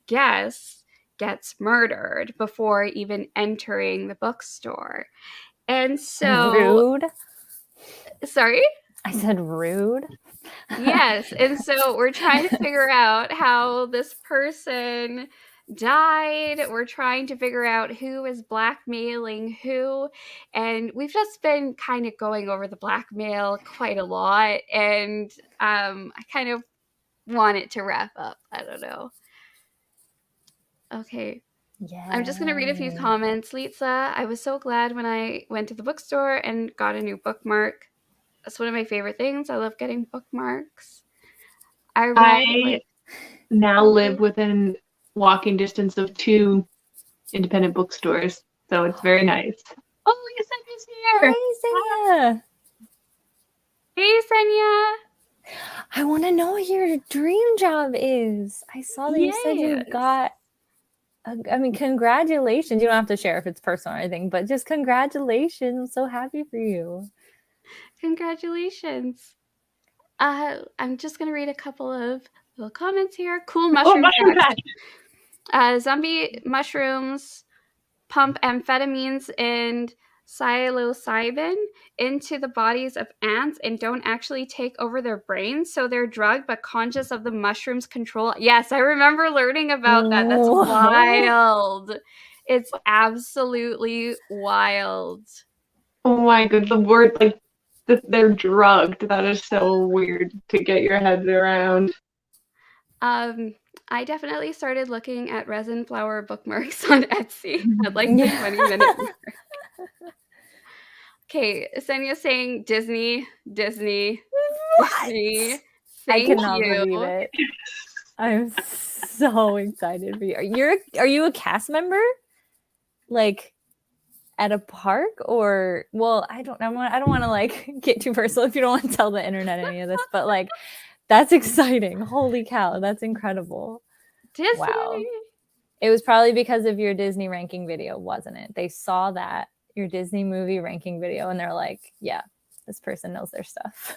guests gets murdered before even entering the bookstore. And so Rude. Sorry? I said rude. Yes. And so we're trying to figure out how this person died. We're trying to figure out who is blackmailing who. And we've just been kind of going over the blackmail quite a lot. And I kind of want it to wrap up. I don't know. Okay. Yeah. I'm just going to read a few comments. Lisa, I was so glad when I went to the bookstore and got a new bookmark. That's one of my favorite things. I love getting bookmarks. I now live within walking distance of 2 independent bookstores, so it's very nice. Oh, Yesenia's here! Hey, Senya. Hey, Senya! I want to know what your dream job is. I saw that you said you got... I mean, congratulations. You don't have to share if it's personal or anything, but just congratulations. I'm so happy for you. Congratulations. I'm just going to read a couple of little comments here. Cool mushroom facts. Zombie mushrooms pump amphetamines and psilocybin into the bodies of ants and don't actually take over their brains, so they're drugged but conscious of the mushroom's control. Yes, I remember learning about that. That's wild. It's absolutely wild. Oh my god, the word, like, they're drugged. That is so weird to get your head around. I definitely started looking at resin flower bookmarks on Etsy. I'd like the 20-minute mark. Okay, Senya's saying Disney. What? Disney. I cannot believe it. I'm so excited for you. Are you a cast member? Like at a park or I don't want to like get too personal if you don't want to tell the internet any of this, but like that's exciting. Holy cow, that's incredible. Disney. Wow. It was probably because of your Disney ranking video, wasn't it? They saw that, your Disney movie ranking video, and they're like, yeah, this person knows their stuff.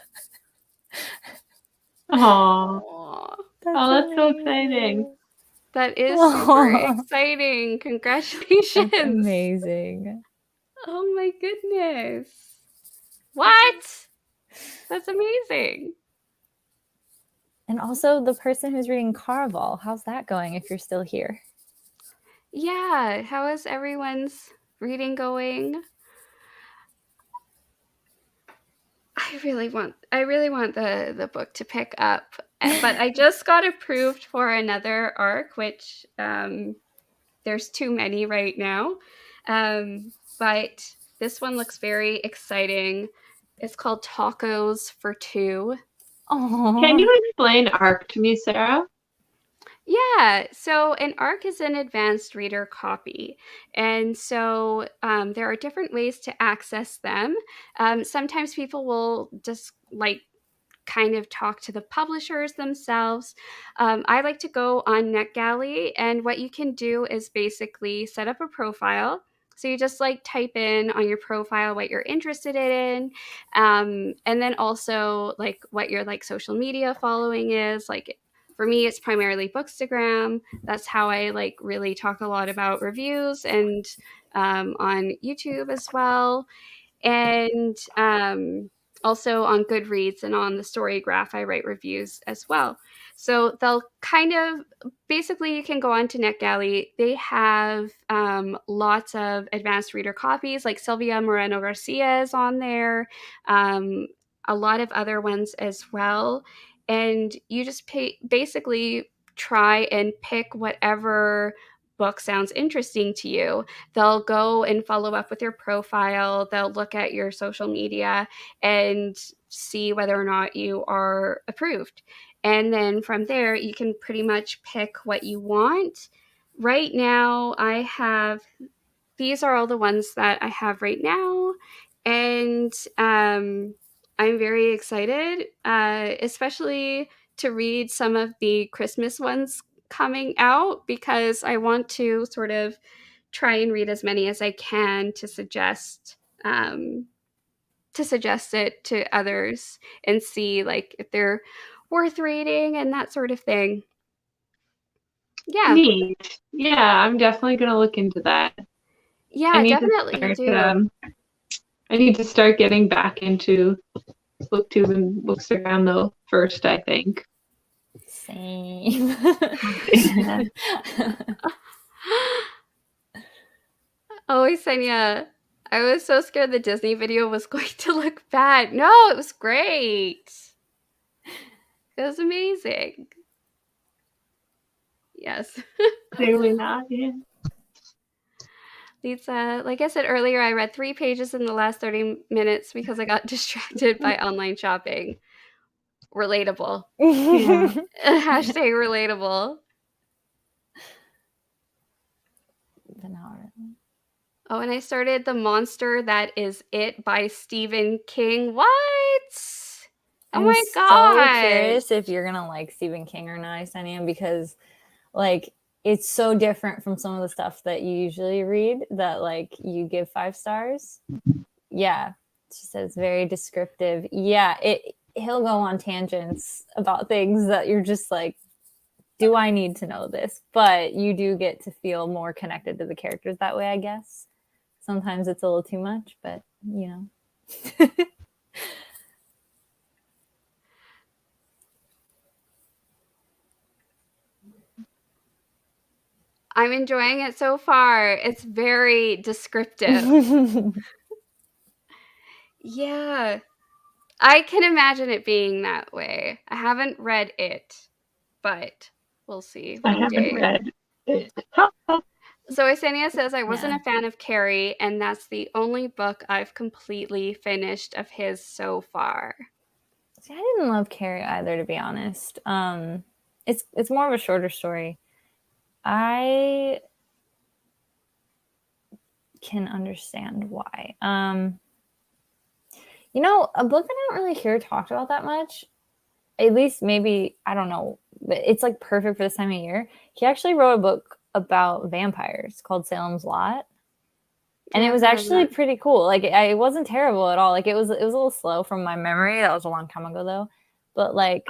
Aww. That's so exciting. That is super exciting. Congratulations. That's amazing. Oh my goodness. What? That's amazing. And also the person who's reading Caraval, how's that going if you're still here? Yeah, how is everyone's reading going? I really want the book to pick up, but I just got approved for another arc, which there's too many right now. But this one looks very exciting. It's called Tacos for Two. Aww. Can you explain ARC to me, Sarah? Yeah, so an ARC is an advanced reader copy. And so there are different ways to access them. Sometimes people will just like kind of talk to the publishers themselves. I like to go on NetGalley, and what you can do is basically set up a profile. So you just like type in on your profile what you're interested in, and then also like what your like social media following is. Like for me, it's primarily Bookstagram. That's how I like really talk a lot about reviews, and on YouTube as well. And also on Goodreads and on the Storygraph, I write reviews as well. So they'll kind of, basically you can go on to NetGalley. They have lots of advanced reader copies, like Sylvia Moreno Garcia is on there, a lot of other ones as well. And you just basically try and pick whatever book sounds interesting to you. They'll go and follow up with your profile. They'll look at your social media and see whether or not you are approved. And then from there, you can pretty much pick what you want. Right now, these are all the ones that I have right now. And I'm very excited, especially to read some of the Christmas ones coming out, because I want to sort of try and read as many as I can to suggest it to others and see like if they're worth reading and that sort of thing. Yeah. Neat. Yeah, I'm definitely gonna look into that. I Yeah, need to definitely start. do. I need to start getting back into booktube and bookstagram though first, I think. Same. Oh, Senya, I was so scared the Disney video was going to look bad. No, it was great. It was amazing. Yes. Clearly not. Yeah. Lisa, like I said earlier, I read 3 pages in the last 30 minutes because I got distracted by online shopping. Relatable. Yeah. Hashtag relatable. But not really. Oh, and I started The Monster That Is It by Stephen King. What? Oh I'm my so gosh. curious if you're gonna like Stephen King or not, Isenia, because like it's so different from some of the stuff that you usually read that like you give 5 stars. Yeah, she says very descriptive. Yeah, he'll go on tangents about things that you're just like, do I need to know this? But you do get to feel more connected to the characters that way, I guess. Sometimes it's a little too much, but you know. I'm enjoying it so far. It's very descriptive. Yeah. I can imagine it being that way. I haven't read it, but we'll see I one haven't day. read it. So Isenia says, I wasn't Yeah. a fan of Carrie, and that's the only book I've completely finished of his so far. See, I didn't love Carrie either, to be honest. It's more of a shorter story. I can understand why. You know, a book I don't really hear talked about that much, at least maybe, I don't know, but it's like perfect for this time of year. He actually wrote a book about vampires called Salem's Lot. And Yeah, it was I've heard of actually that. pretty cool. Like it wasn't terrible at all. Like it was a little slow from my memory. That was a long time ago though. But like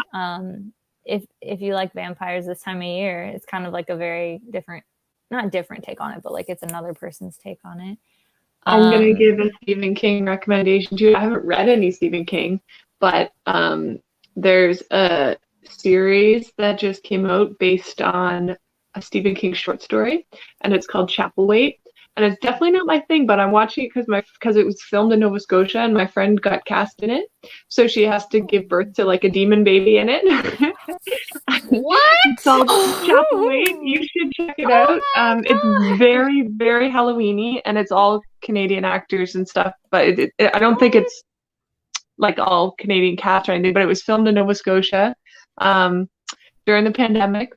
if you like vampires this time of year, it's kind of like a very different, not different take on it, but like it's another person's take on it. I'm gonna give a Stephen King recommendation too. I haven't read any Stephen King, but there's a series that just came out based on a Stephen King short story, and it's called Chapelwaite. And it's definitely not my thing, but I'm watching it because it was filmed in Nova Scotia, and my friend got cast in it, so she has to give birth to like a demon baby in it. What? It's called Chapelwaite. You should check it out. It's very, very Halloweeny, and it's all Canadian actors and stuff. But I don't think it's like all Canadian cast or anything. But it was filmed in Nova Scotia during the pandemic,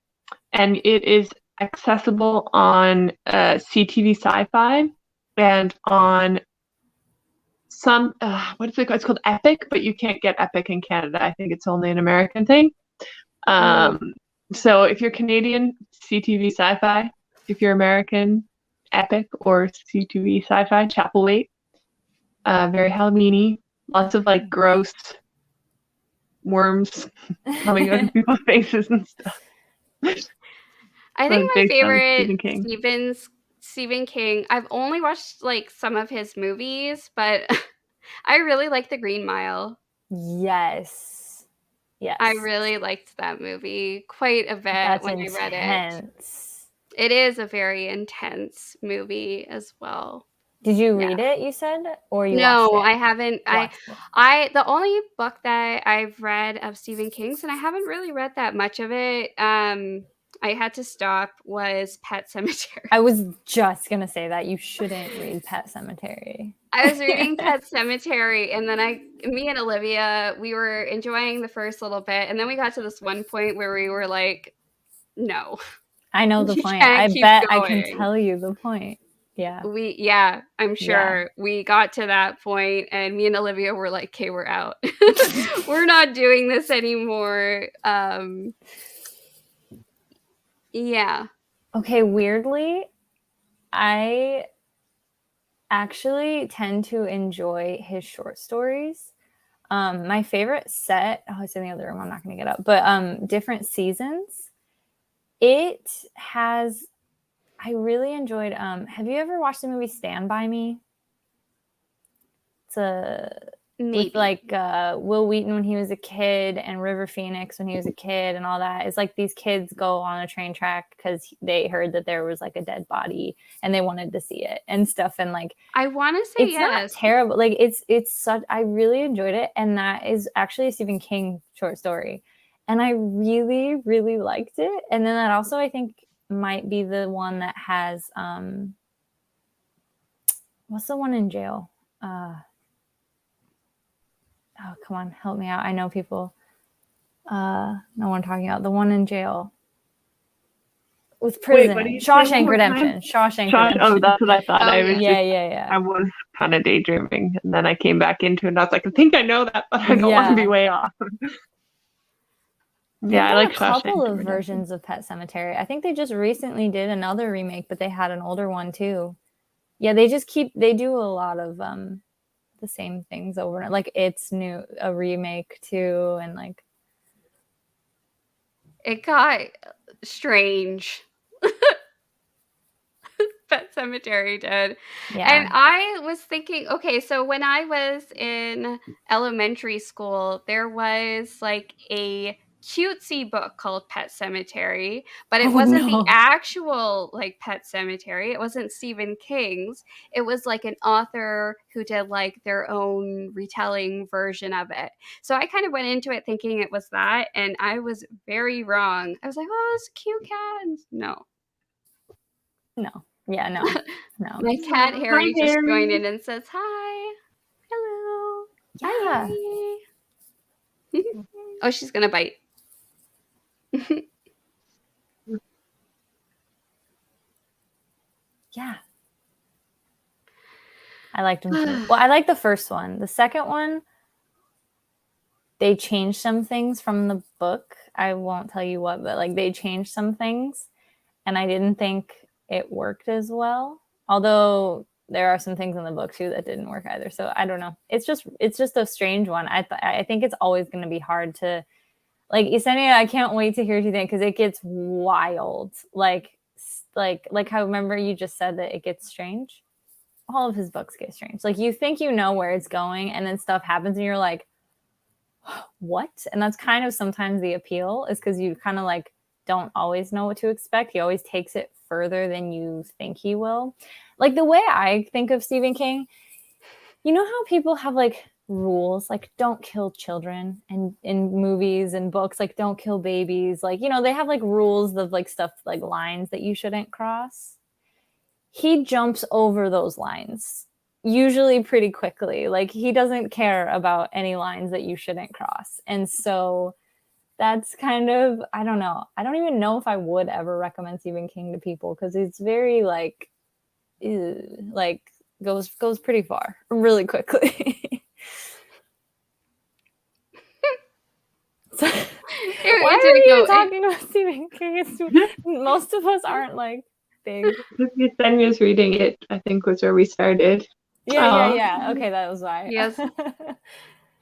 and it is accessible on CTV Sci-Fi and on some what is it called? It's called Epic, but you can't get Epic in Canada. I think it's only an American thing. So if you're Canadian, CTV Sci-Fi. If you're American, Epic or CTV Sci-Fi, Chapelwaite. Very Halloweeny. Lots of like gross worms coming out of people's faces and stuff. I think my favorite Stephen King, I've only watched like some of his movies, but I really like The Green Mile. Yes. Yes. I really liked that movie quite a bit. That's when intense. I read it. It is a very intense movie as well. Did you read it, you said? Or you No, watched it? I haven't. The only book that I've read of Stephen King's, and I haven't really read that much of it, I had to stop, was Pet Sematary. I was just gonna say that you shouldn't read Pet Sematary. I was reading Pet Sematary, and then me and Olivia, we were enjoying the first little bit, and then we got to this one point where we were like, no. I know the point. I bet I can tell you the point. Yeah. I'm sure. We got to that point, and me and Olivia were like, okay, we're out. We're not doing this anymore. Yeah. Okay, weirdly, I actually tend to enjoy his short stories. My favorite set, it's in the other room, I'm not going to get up, but Different Seasons. It has. I really enjoyed. Have you ever watched the movie Stand By Me? It's Maybe. with like Will Wheaton when he was a kid and River Phoenix when he was a kid and all that. It's like these kids go on a train track because they heard that there was like a dead body and they wanted to see it and stuff. And like, I want to say it's yes. not terrible. Like it's such. I really enjoyed it, and that is actually a Stephen King short story, and I really really liked it. And then that also I think might be the one that has what's the one in jail? Oh, come on, help me out. I know people know what I'm talking about. The one in jail with prison. what are you Shawshank saying? Redemption. Shawshank Redemption. Oh, that's what I thought. Oh, I was yeah. I was kind of daydreaming, and then I came back into it, and I was like, I think I know that, but I don't want to be way off. Yeah, I like a couple Shawshank of Redemption. versions of Pet Sematary. I think they just recently did another remake, but they had an older one too. Yeah, they do a lot of the same things over and like It's new, a remake too, and like It got strange. Pet Cemetery did. yeah. And I was thinking, okay, so when I was in elementary school, there was like a cutesy book called Pet Cemetery, but it wasn't the actual like Pet Cemetery. It wasn't Stephen King's. It was like an author who did like their own retelling version of it. So I kind of went into it thinking it was that, and I was very wrong. I was like, oh, it's a cute cat. No. Yeah, no. My cat Harry Hi, just Harry. joined in and says hi. Hello. Yeah. Hi. Oh, she's gonna bite. Yeah. I liked them too. Well, I like the first one. The second one, they changed some things from the book. I won't tell you what, but like they changed some things, and I didn't think it worked as well. Although there are some things in the book too that didn't work either. So I don't know. It's just a strange one. I think it's always going to be hard to like Yesenia. I can't wait to hear what you think because it gets wild. Like how remember you just said that it gets strange. All of his books get strange. Like you think you know where it's going, and then stuff happens, and you're like, what? And that's kind of sometimes the appeal is because you kind of like don't always know what to expect. He always takes it further than you think he will. Like the way I think of Stephen King, you know how people have like rules, like don't kill children, and in movies and books, like don't kill babies. Like, you know, they have like rules of like stuff, like lines that you shouldn't cross. He jumps over those lines usually pretty quickly. Like he doesn't care about any lines that you shouldn't cross. And so that's kind of, I don't know. I don't even know if I would ever recommend Stephen King to people because it's very like, ew, like goes pretty far really quickly. So, why are we even talking about Stephen King? Most of us aren't like big. Yesenia's reading it, I think, was where we started. Yeah. Okay, that was why. Yes.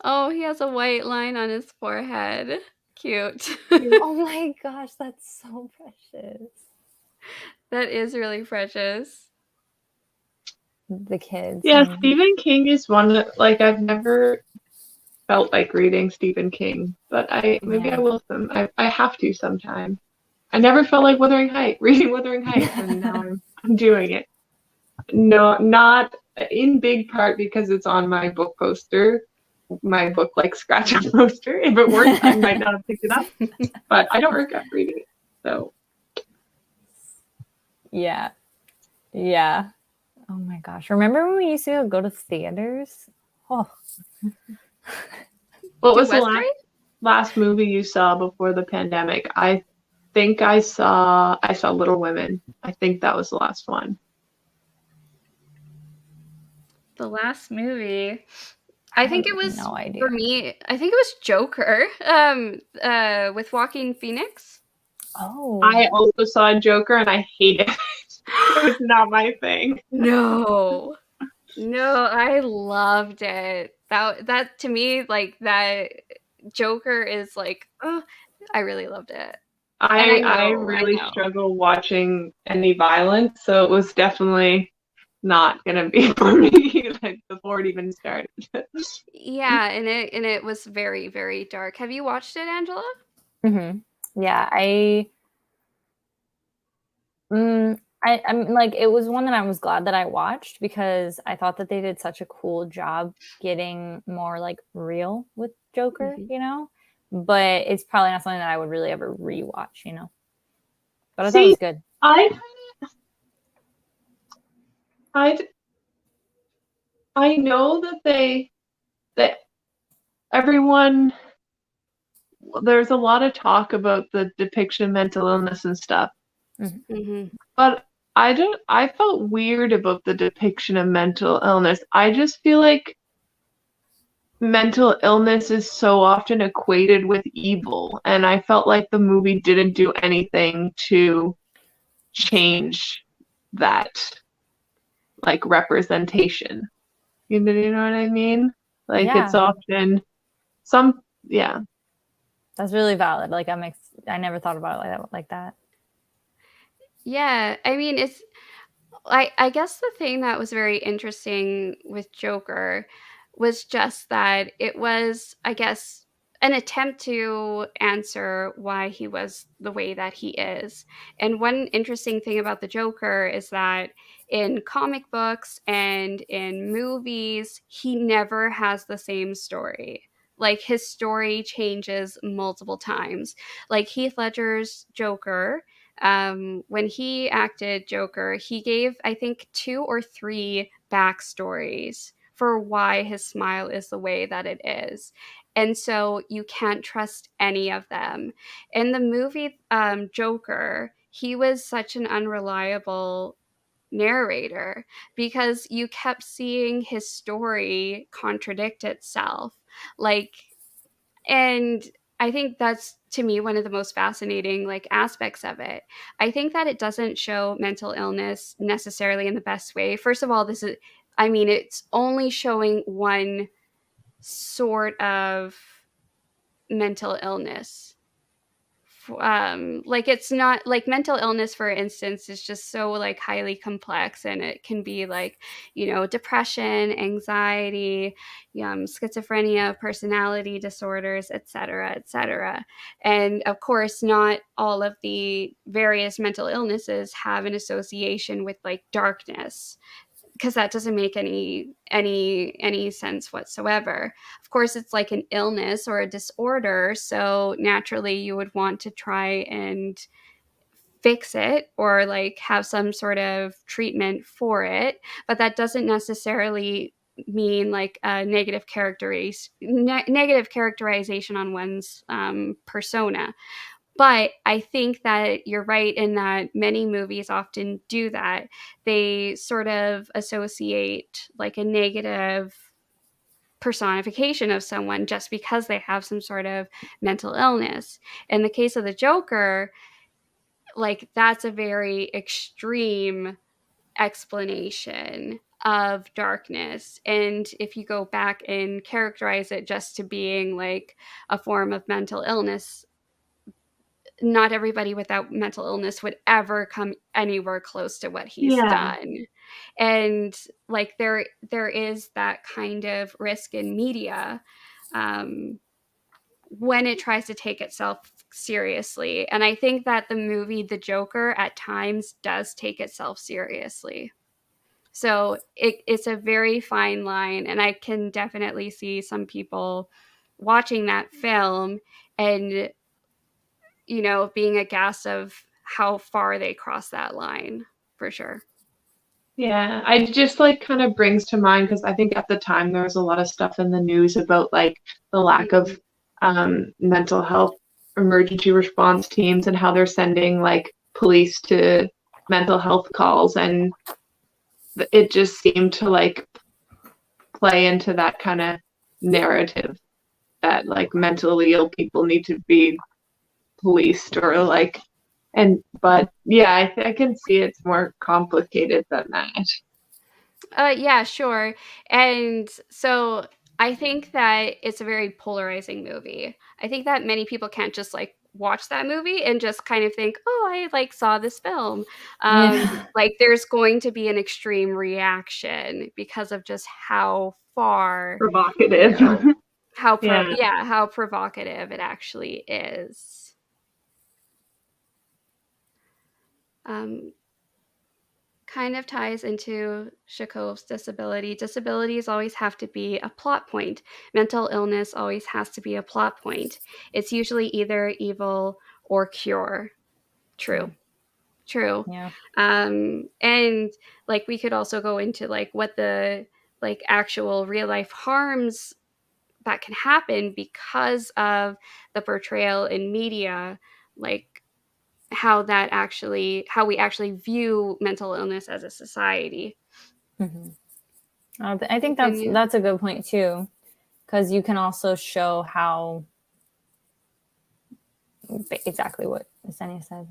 Oh, he has a white line on his forehead. Cute. Oh my gosh, that's so precious. That is really precious. The kids. Yeah, Stephen King is one that, like, I've never felt like reading Stephen King, but maybe I will I have to sometime. I never felt like reading Wuthering Heights, and now I'm doing it. No, not in big part because it's on my book poster, my book like scratch poster. If it weren't, I might not have picked it up. But I don't regret reading it. So yeah. Oh my gosh. Remember when we used to go to theaters? Oh. What was the last movie you saw before the pandemic? I think I saw Little Women. I think that was the last one. The last movie, I think it was no idea. For me. I think it was Joker. With Joaquin Phoenix. Oh, I also saw Joker and I hated it. It was not my thing. No, I loved it. That to me, like that Joker is like, oh, I really loved it. I really struggle watching any violence, so it was definitely not gonna be for me like before it even started. Yeah, and it was very, very dark. Have you watched it, Angela? Yeah, I'm like, it was one that I was glad that I watched because I thought that they did such a cool job getting more like real with Joker, you know? But it's probably not something that I would really ever rewatch, you know? But I thought it was good. I know that everyone, there's a lot of talk about the depiction of mental illness and stuff. But I felt weird about the depiction of mental illness. I just feel like mental illness is so often equated with evil, and I felt like the movie didn't do anything to change that like representation. You know what I mean? Like it's often That's really valid. Like I never thought about it like that. Yeah, I mean, I guess the thing that was very interesting with Joker was just that it was, I guess, an attempt to answer why he was the way that he is. And one interesting thing about the Joker is that in comic books and in movies, he never has the same story. Like his story changes multiple times. Like Heath Ledger's Joker, when he acted Joker, he gave, I think, 2 or 3 backstories for why his smile is the way that it is. And so you can't trust any of them. In the movie Joker, he was such an unreliable narrator because you kept seeing his story contradict itself. Like, and I think that's, to me, one of the most fascinating like aspects of it. I think that it doesn't show mental illness necessarily in the best way. First of all, it's only showing one sort of mental illness. Like it's not like mental illness, for instance, is just so like highly complex, and it can be like, depression, anxiety, schizophrenia, personality disorders, etc., etc. And of course, not all of the various mental illnesses have an association with like darkness, because that doesn't make any sense whatsoever. Of course, it's like an illness or a disorder, so naturally you would want to try and fix it or like have some sort of treatment for it, but that doesn't necessarily mean like a negative characterization on one's persona. But I think that you're right in that many movies often do that. They sort of associate like a negative personification of someone just because they have some sort of mental illness. In the case of the Joker, like that's a very extreme explanation of darkness. And if you go back and characterize it just to being like a form of mental illness, not everybody without mental illness would ever come anywhere close to what he's done. And like there is that kind of risk in media when it tries to take itself seriously. And I think that the movie The Joker at times does take itself seriously. So it's a very fine line, and I can definitely see some people watching that film and being aghast of how far they cross that line, for sure. Yeah, I just like kind of brings to mind, because I think at the time there was a lot of stuff in the news about like the lack of mental health emergency response teams and how they're sending like police to mental health calls, and it just seemed to like play into that kind of narrative that like mentally ill people need to be policed or like, but yeah, I can see it's more complicated than that. Yeah, sure. And so I think that it's a very polarizing movie. I think that many people can't just like watch that movie and just kind of think, oh, I like saw this film. Yeah. Like there's going to be an extreme reaction because of just how far, Provocative. how Yeah. how provocative it actually is. Kind of ties into Chekhov's disability. Disabilities always have to be a plot point. Mental illness always has to be a plot point. It's usually either evil or cure. True. Yeah. And like we could also go into like what the like actual real life harms that can happen because of the portrayal in media, like how we actually view mental illness as a society. I think that's a good point too, because you can also show how exactly what Yesenia said.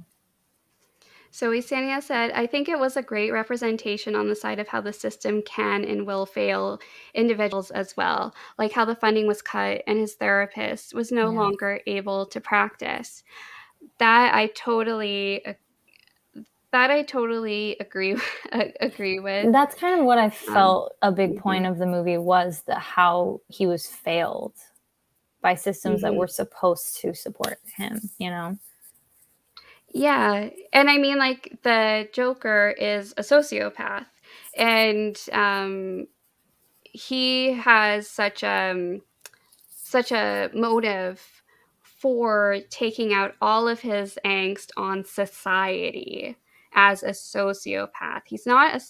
So Yesenia said, I think it was a great representation on the side of how the system can and will fail individuals as well, like how the funding was cut and his therapist was no longer able to practice. That I totally agree with. That's kind of what I felt a big point of the movie was how he was failed by systems that were supposed to support him, you know? Yeah. And I mean, like, the Joker is a sociopath, and he has such a motive for taking out all of his angst on society as a sociopath. He's not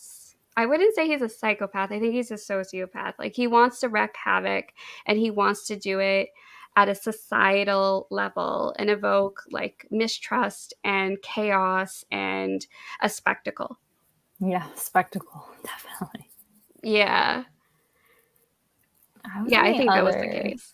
I wouldn't say he's a psychopath. I think he's a sociopath. Like, he wants to wreak havoc, and he wants to do it at a societal level and evoke like mistrust and chaos and a spectacle. Yeah, spectacle, definitely. Yeah. I think that was the case.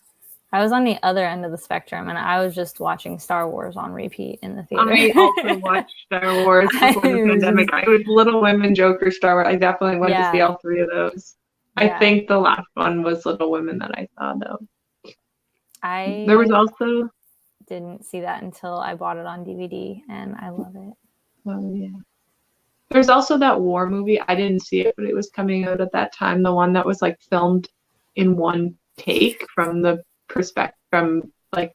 I was on the other end of the spectrum, and I was just watching Star Wars on repeat in the theater. I also watched Star Wars before the pandemic. I was Little Women, Joker, Star Wars. I definitely went to see all three of those. I think the last one was Little Women that I saw, though. There was also... didn't see that until I bought it on DVD, and I love it. Oh, yeah. There's also that war movie. I didn't see it, but it was coming out at that time. The one that was like filmed in one take from the like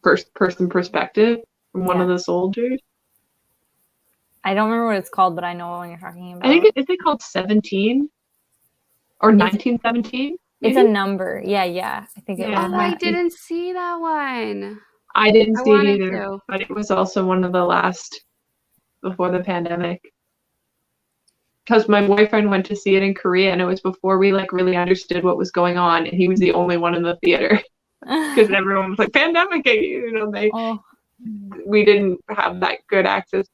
first person perspective from one of the soldiers. I don't remember what it's called, but I know what you're talking about. I think is it called 17 or 1917? It's a number. Yeah. I think it was. I didn't see that one. I didn't see it either, but it was also one of the last before the pandemic. Because my boyfriend went to see it in Korea, and it was before we like really understood what was going on, and he was the only one in the theater because everyone was like pandemic, you know. We didn't have that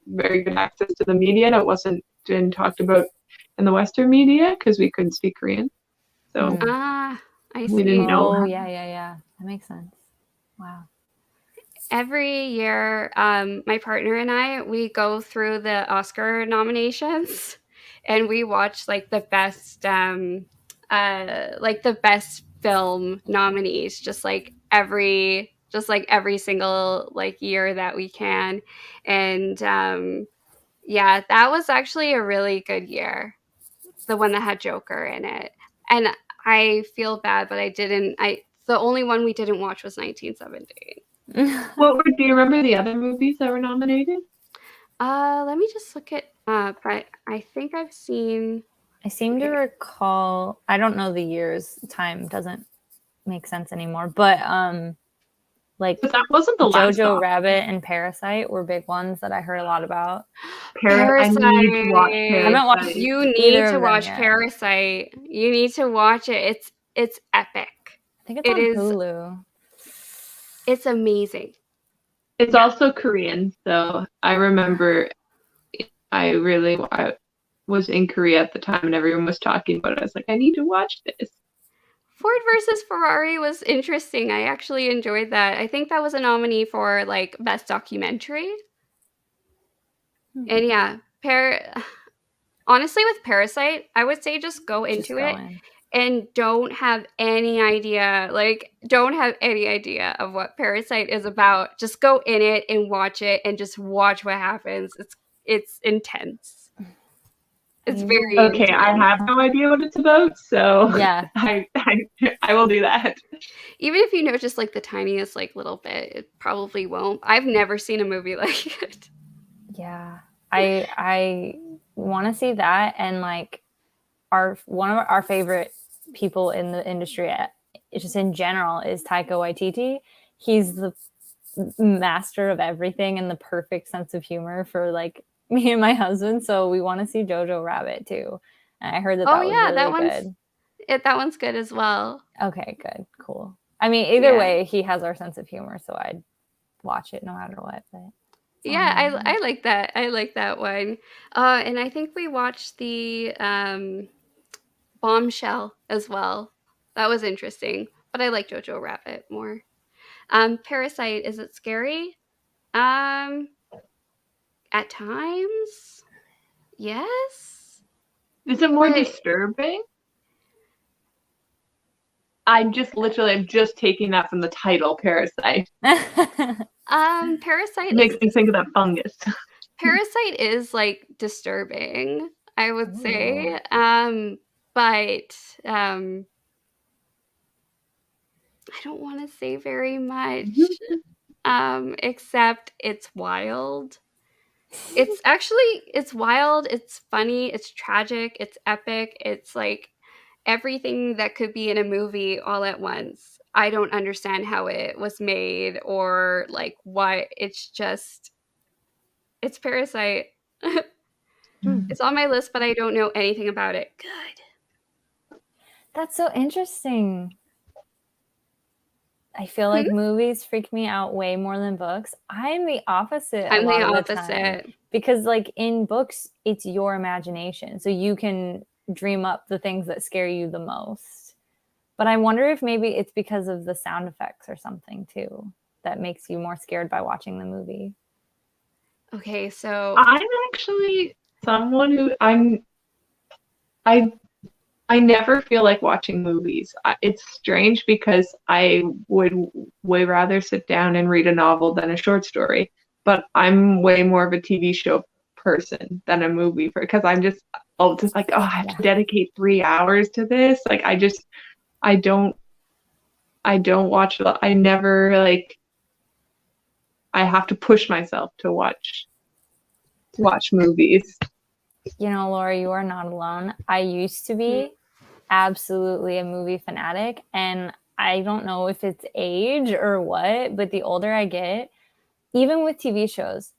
very good access to the media. That wasn't talked about in the Western media because we couldn't speak Korean. So I see. We didn't know. Oh yeah. That makes sense. Wow. Every year, my partner and I, we go through the Oscar nominations, and we watch like the best film nominees, just like every single like year that we can. And that was actually a really good year, the one that had Joker in it. And I feel bad, but the only one we didn't watch was 1917. Do you remember the other movies that were nominated? Let me just look it up. I think I seem to recall, I don't know the years, time doesn't make sense anymore, but like but that wasn't the last Jojo Rabbit and Parasite were big ones that I heard a lot about. Parasite. I need to watch Parasite. I haven't watched You need to watch Parasite. You need to watch it. It's epic. I think it's on Hulu. It's amazing. It's also Korean, so I remember I was in Korea at the time and everyone was talking about it. I was like, I need to watch this. Ford versus Ferrari was interesting. I actually enjoyed that. I think that was a nominee for like best documentary. And honestly, with Parasite, I would say just go into it and don't have any idea of what Parasite is about, just go in it and watch it and just watch what happens. It's intense. It's very okay. intense. I have no idea what it's about, so Yeah. I will do that. Even if you know just like the tiniest like little bit, it probably won't. I've never seen a movie like it. Yeah. I want to see that, and like one of our favorite people in the industry, just in general, is Taika Waititi. He's the master of everything and the perfect sense of humor for like me and my husband. So we want to see Jojo Rabbit too. And I heard that was really good. That one's good as well. Okay, good, cool. I mean, either way, he has our sense of humor, so I'd watch it no matter what. But yeah, I like that. I like that one. And I think we watched the Bombshell as well. That was interesting, but I like Jojo Rabbit more. Parasite, is it scary? At times, yes. Is it more disturbing? I'm just taking that from the title, Parasite. Parasite makes me think of that fungus. Parasite is like disturbing, I would say. But I don't want to say very much. Except it's wild. It's wild, it's funny, it's tragic, it's epic, it's like everything that could be in a movie all at once. I don't understand how it was made or like why. It's Parasite. It's on my list, but I don't know anything about it. Good. That's so interesting. I feel like movies freak me out way more than books. I'm the opposite. I'm the opposite. opposite. Because like in books, it's your imagination. So you can dream up the things that scare you the most. But I wonder if maybe it's because of the sound effects or something too that makes you more scared by watching the movie. Okay, so I'm actually someone who I never feel like watching movies. It's strange because I would way rather sit down and read a novel than a short story. But I'm way more of a TV show person than a movie because I'm just like, oh, I have to dedicate 3 hours to this. Like I don't watch. I never like. I have to push myself to watch movies. You know, Laura, you are not alone. I used to be absolutely a movie fanatic, and I don't know if it's age or what, but the older I get, even with TV shows,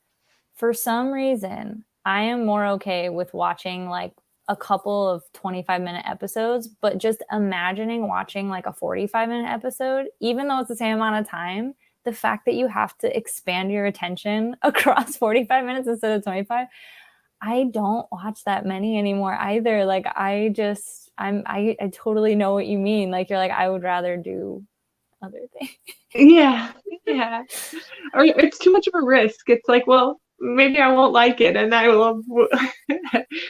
for some reason, I am more okay with watching like a couple of 25-minute episodes, but just imagining watching like a 45-minute episode, even though it's the same amount of time, the fact that you have to expand your attention across 45 minutes instead of 25, I don't watch that many anymore either. Like I totally know what you mean. Like you're like, I would rather do other things. Yeah. Or it's too much of a risk. It's like, well, maybe I won't like it, and I will,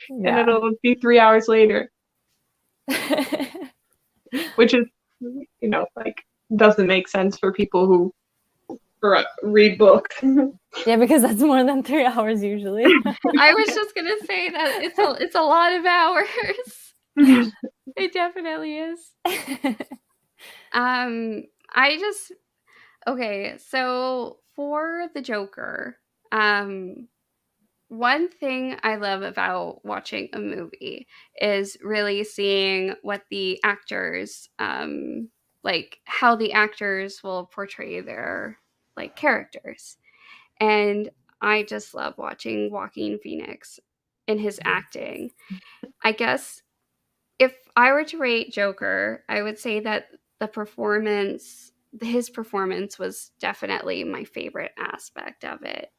and it'll be 3 hours later, which is, like doesn't make sense for people who read books. Yeah, because that's more than 3 hours usually. I was just gonna say that it's a lot of hours. It definitely is. Okay, so for the Joker, one thing I love about watching a movie is really seeing what the actors, like how the actors will portray their like characters. And I just love watching Joaquin Phoenix and his acting. I guess if I were to rate Joker, I would say that his performance was definitely my favorite aspect of it.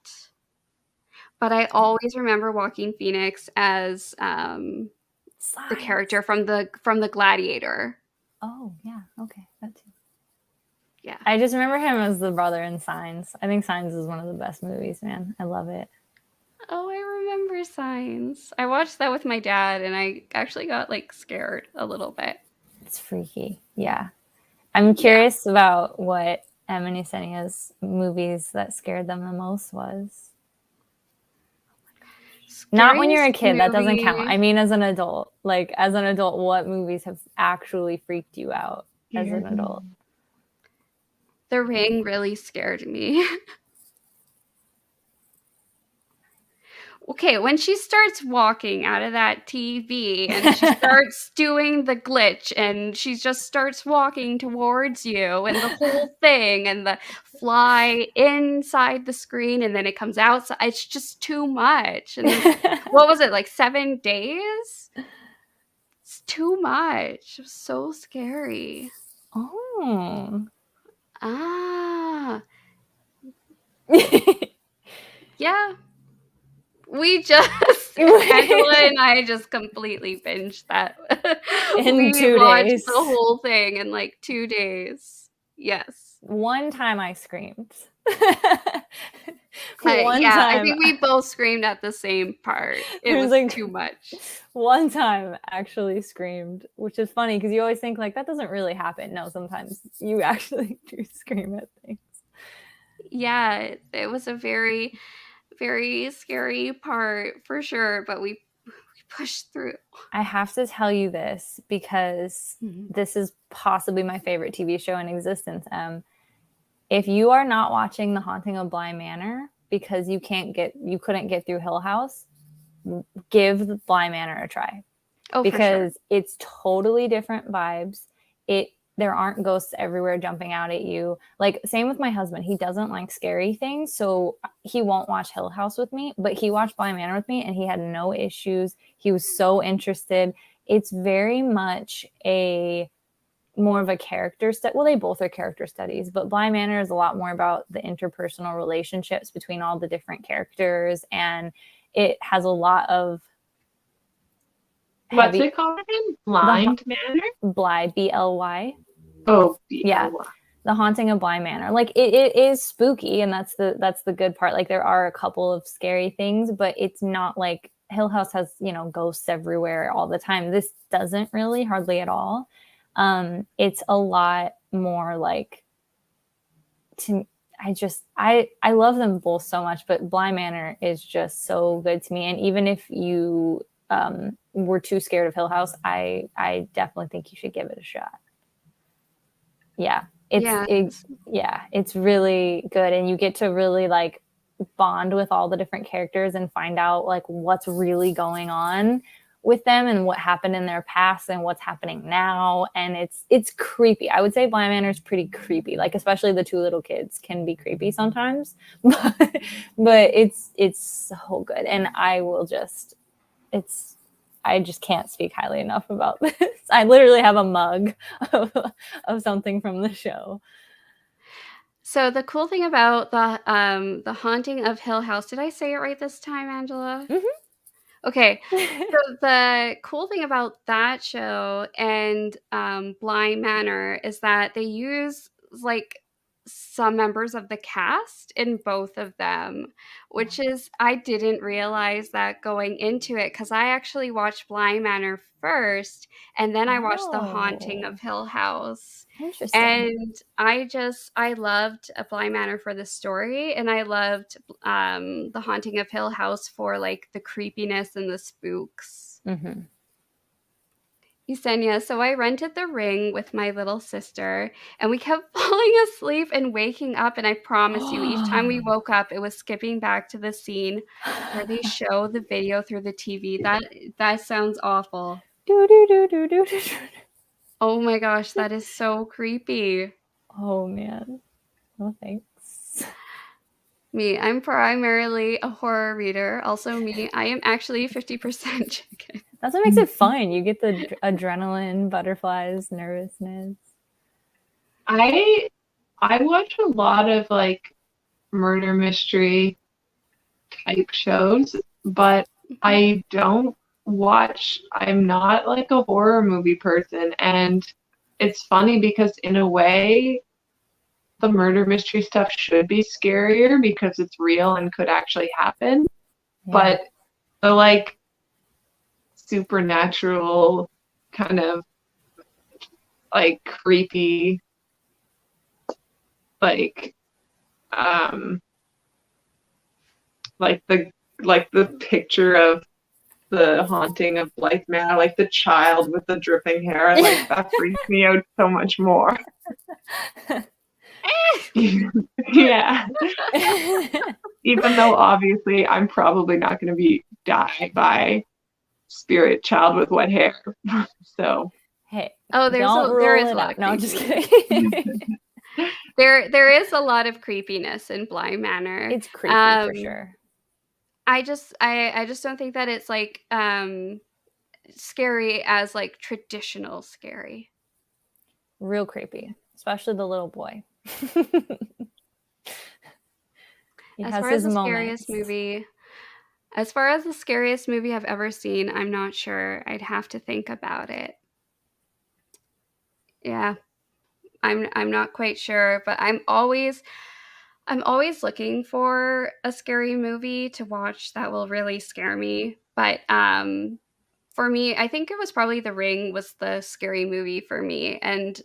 But I always remember Joaquin Phoenix as the character from the Gladiator. Oh yeah, okay, that too. Yeah, I just remember him as the brother in Signs. I think Signs is one of the best movies, man. I love it. Oh, I remember Signs. I watched that with my dad, and I actually got like scared a little bit. It's freaky. Yeah. I'm curious about what Em and Yesenia's movies that scared them the most was. Not when you're a kid, that doesn't count. I mean, as an adult. Like, as an adult, what movies have actually freaked you out as an adult? The Ring really scared me. Okay, when she starts walking out of that TV and she starts doing the glitch and she just starts walking towards you and the whole thing and the fly inside the screen and then it comes outside, it's just too much. And what was it, like 7 days? It's too much. It was so scary. Oh. Ah. Yeah. We just, Angela and I just completely binged that. In 2 days. We watched the whole thing in like 2 days. Yes. One time I screamed. I think we both screamed at the same part. It was like, too much. One time actually screamed, which is funny because you always think like that doesn't really happen. No, sometimes you actually do scream at things. Yeah, it was a very, very scary part for sure, but we pushed through. I have to tell you this because this is possibly my favorite TV show in existence. If you are not watching The Haunting of Bly Manor because you couldn't get through Hill House, give Bly Manor a try. Oh, because it's totally different vibes. There aren't ghosts everywhere jumping out at you. Like, same with my husband. He doesn't like scary things, so he won't watch Hill House with me, but he watched Bly Manor with me, and he had no issues. He was so interested. It's very much more of a character study. Well, they both are character studies, but Bly Manor is a lot more about the interpersonal relationships between all the different characters, and it has a lot of What's it called again? Blind Manor? Bly, B-L-Y. Oh, B-L-Y. Yeah. The Haunting of Bly Manor. Like it is spooky, and that's the good part. Like there are a couple of scary things, but it's not like Hill House has, ghosts everywhere all the time. This doesn't really, hardly at all. It's a lot more like I love them both so much, but Bly Manor is just so good to me. And even if you were too scared of Hill House, I definitely think you should give it a shot. Yeah. It's really good, and you get to really like bond with all the different characters and find out like what's really going on with them and what happened in their past and what's happening now. And it's creepy. I would say Bly Manor is pretty creepy. Like especially the two little kids can be creepy sometimes, but it's so good. And I just can't speak highly enough about this. I literally have a mug of something from the show. So the cool thing about the Haunting of Hill House, did I say it right this time, Angela? Mm-hmm. Okay. So the cool thing about that show and Bly Manor is that they use like some members of the cast in both of them, which is, I didn't realize that going into it because I actually watched Bly Manor first and then I watched The Haunting of Hill House. Interesting. And I loved Bly Manor for the story, and I loved The Haunting of Hill House for like the creepiness and the spooks. Mm-hmm. Yesenia, so I rented The Ring with my little sister, and we kept falling asleep and waking up, and I promise you, each time we woke up, it was skipping back to the scene where they show the video through the TV. That sounds awful. Oh my gosh, that is so creepy. Oh man. Oh, thanks. Me, I'm primarily a horror reader. Also me, I am actually 50% chicken. That's what makes it fun. You get the adrenaline, butterflies, nervousness. I watch a lot of like murder mystery type shows, but I'm not like a horror movie person. And it's funny because in a way, the murder mystery stuff should be scarier because it's real and could actually happen. Yeah. But the like supernatural kind of like creepy, like the picture of the haunting of Blythe Manor, like the child with the dripping hair, like that freaks me out so much more. Yeah. Even though obviously I'm probably not going to be die by spirit child with wet hair. So Hey, Oh, there is a lot of No, I'm just creepiness. kidding. There is a lot of creepiness in Bly Manor. It's creepy for sure. I just don't think that it's like scary as like traditional scary. Real creepy, especially the little boy. As far as the scariest movie I've ever seen, I'm not sure. I'd have to think about it. Yeah. I'm not quite sure, but I'm always looking for a scary movie to watch that will really scare me. But for me, I think it was probably The Ring was the scary movie for me. And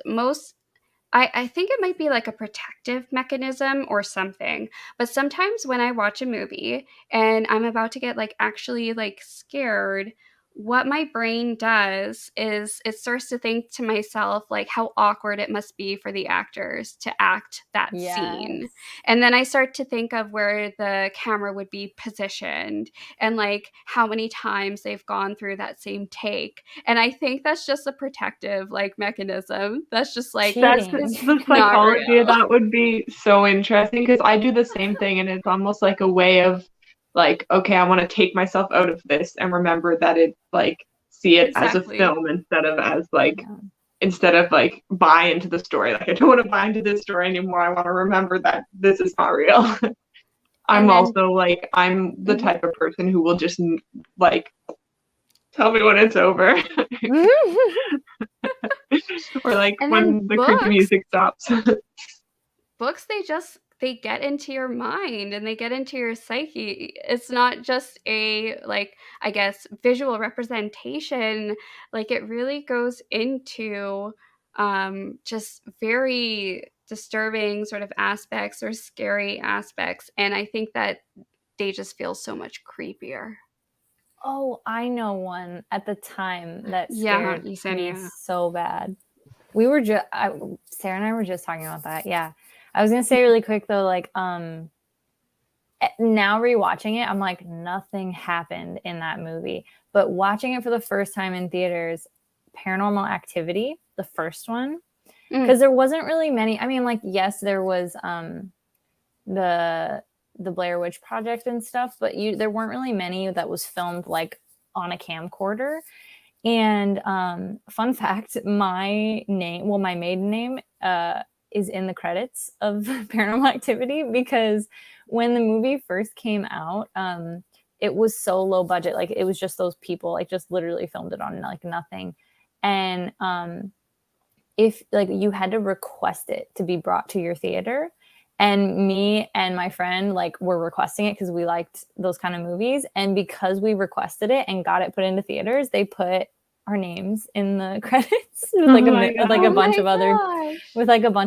I think it might be like a protective mechanism or something. But sometimes when I watch a movie and I'm about to get like actually like scared, what my brain does is it starts to think to myself like how awkward it must be for the actors to act that scene. And then I start to think of where the camera would be positioned and like how many times they've gone through that same take. And I think that's just a protective like mechanism. That's just like that's the psychology of that would be so interesting, because I do the same thing, and it's almost like a way of like, okay, I want to take myself out of this and remember that it like see it as a film instead of buy into the story. Like I don't want to buy into this story anymore. I want to remember that this is not real. I'm the type of person who will just like tell me when it's over. Or like when the creepy music stops. Books, they get into your mind and they get into your psyche. It's not just a like, I guess, visual representation. Like it really goes into just very disturbing sort of aspects or scary aspects. And I think that they just feel so much creepier. Oh, I know one at the time that scared me so bad. We were Sarah and I were just talking about that. Yeah. I was going to say really quick though, like, now rewatching it, I'm like, nothing happened in that movie. But watching it for the first time in theaters, Paranormal Activity, the first one, because there wasn't really many. I mean, like, yes, there was the Blair Witch Project and stuff, but there weren't really many that was filmed like on a camcorder. And fun fact, my maiden name is in the credits of Paranormal Activity, because when the movie first came out, it was so low budget. Like it was just those people like just literally filmed it on like nothing. And if like you had to request it to be brought to your theater, and me and my friend like were requesting it because we liked those kind of movies. And because we requested it and got it put into theaters, they put our names in the credits with like a bunch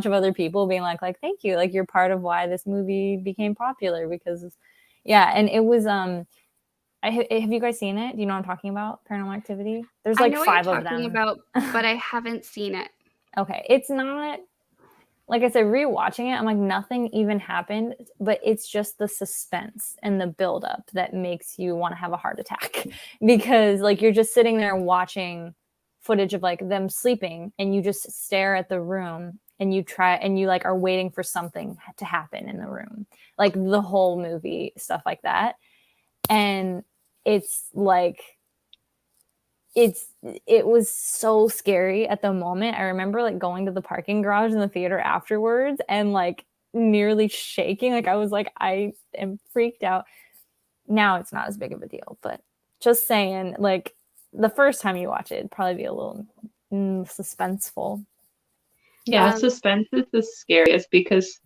of other people being like thank you, like you're part of why this movie became popular, because and it was have you guys seen it? Do you know what I'm talking about? Paranormal Activity. There's like 5 of them. But I haven't seen it. Okay, it's not. Like I said, rewatching it, I'm like, nothing even happened, but it's just the suspense and the buildup that makes you want to have a heart attack, because like you're just sitting there watching footage of like them sleeping, and you just stare at the room and you like are waiting for something to happen in the room, like the whole movie, stuff like that. And it's like, it was so scary at the moment. I remember like going to the parking garage in the theater afterwards and like nearly shaking. Like I was like, I am freaked out. Now it's not as big of a deal, but just saying, like the first time you watch it, it'd probably be a little suspenseful. Yeah, suspense is the scariest, because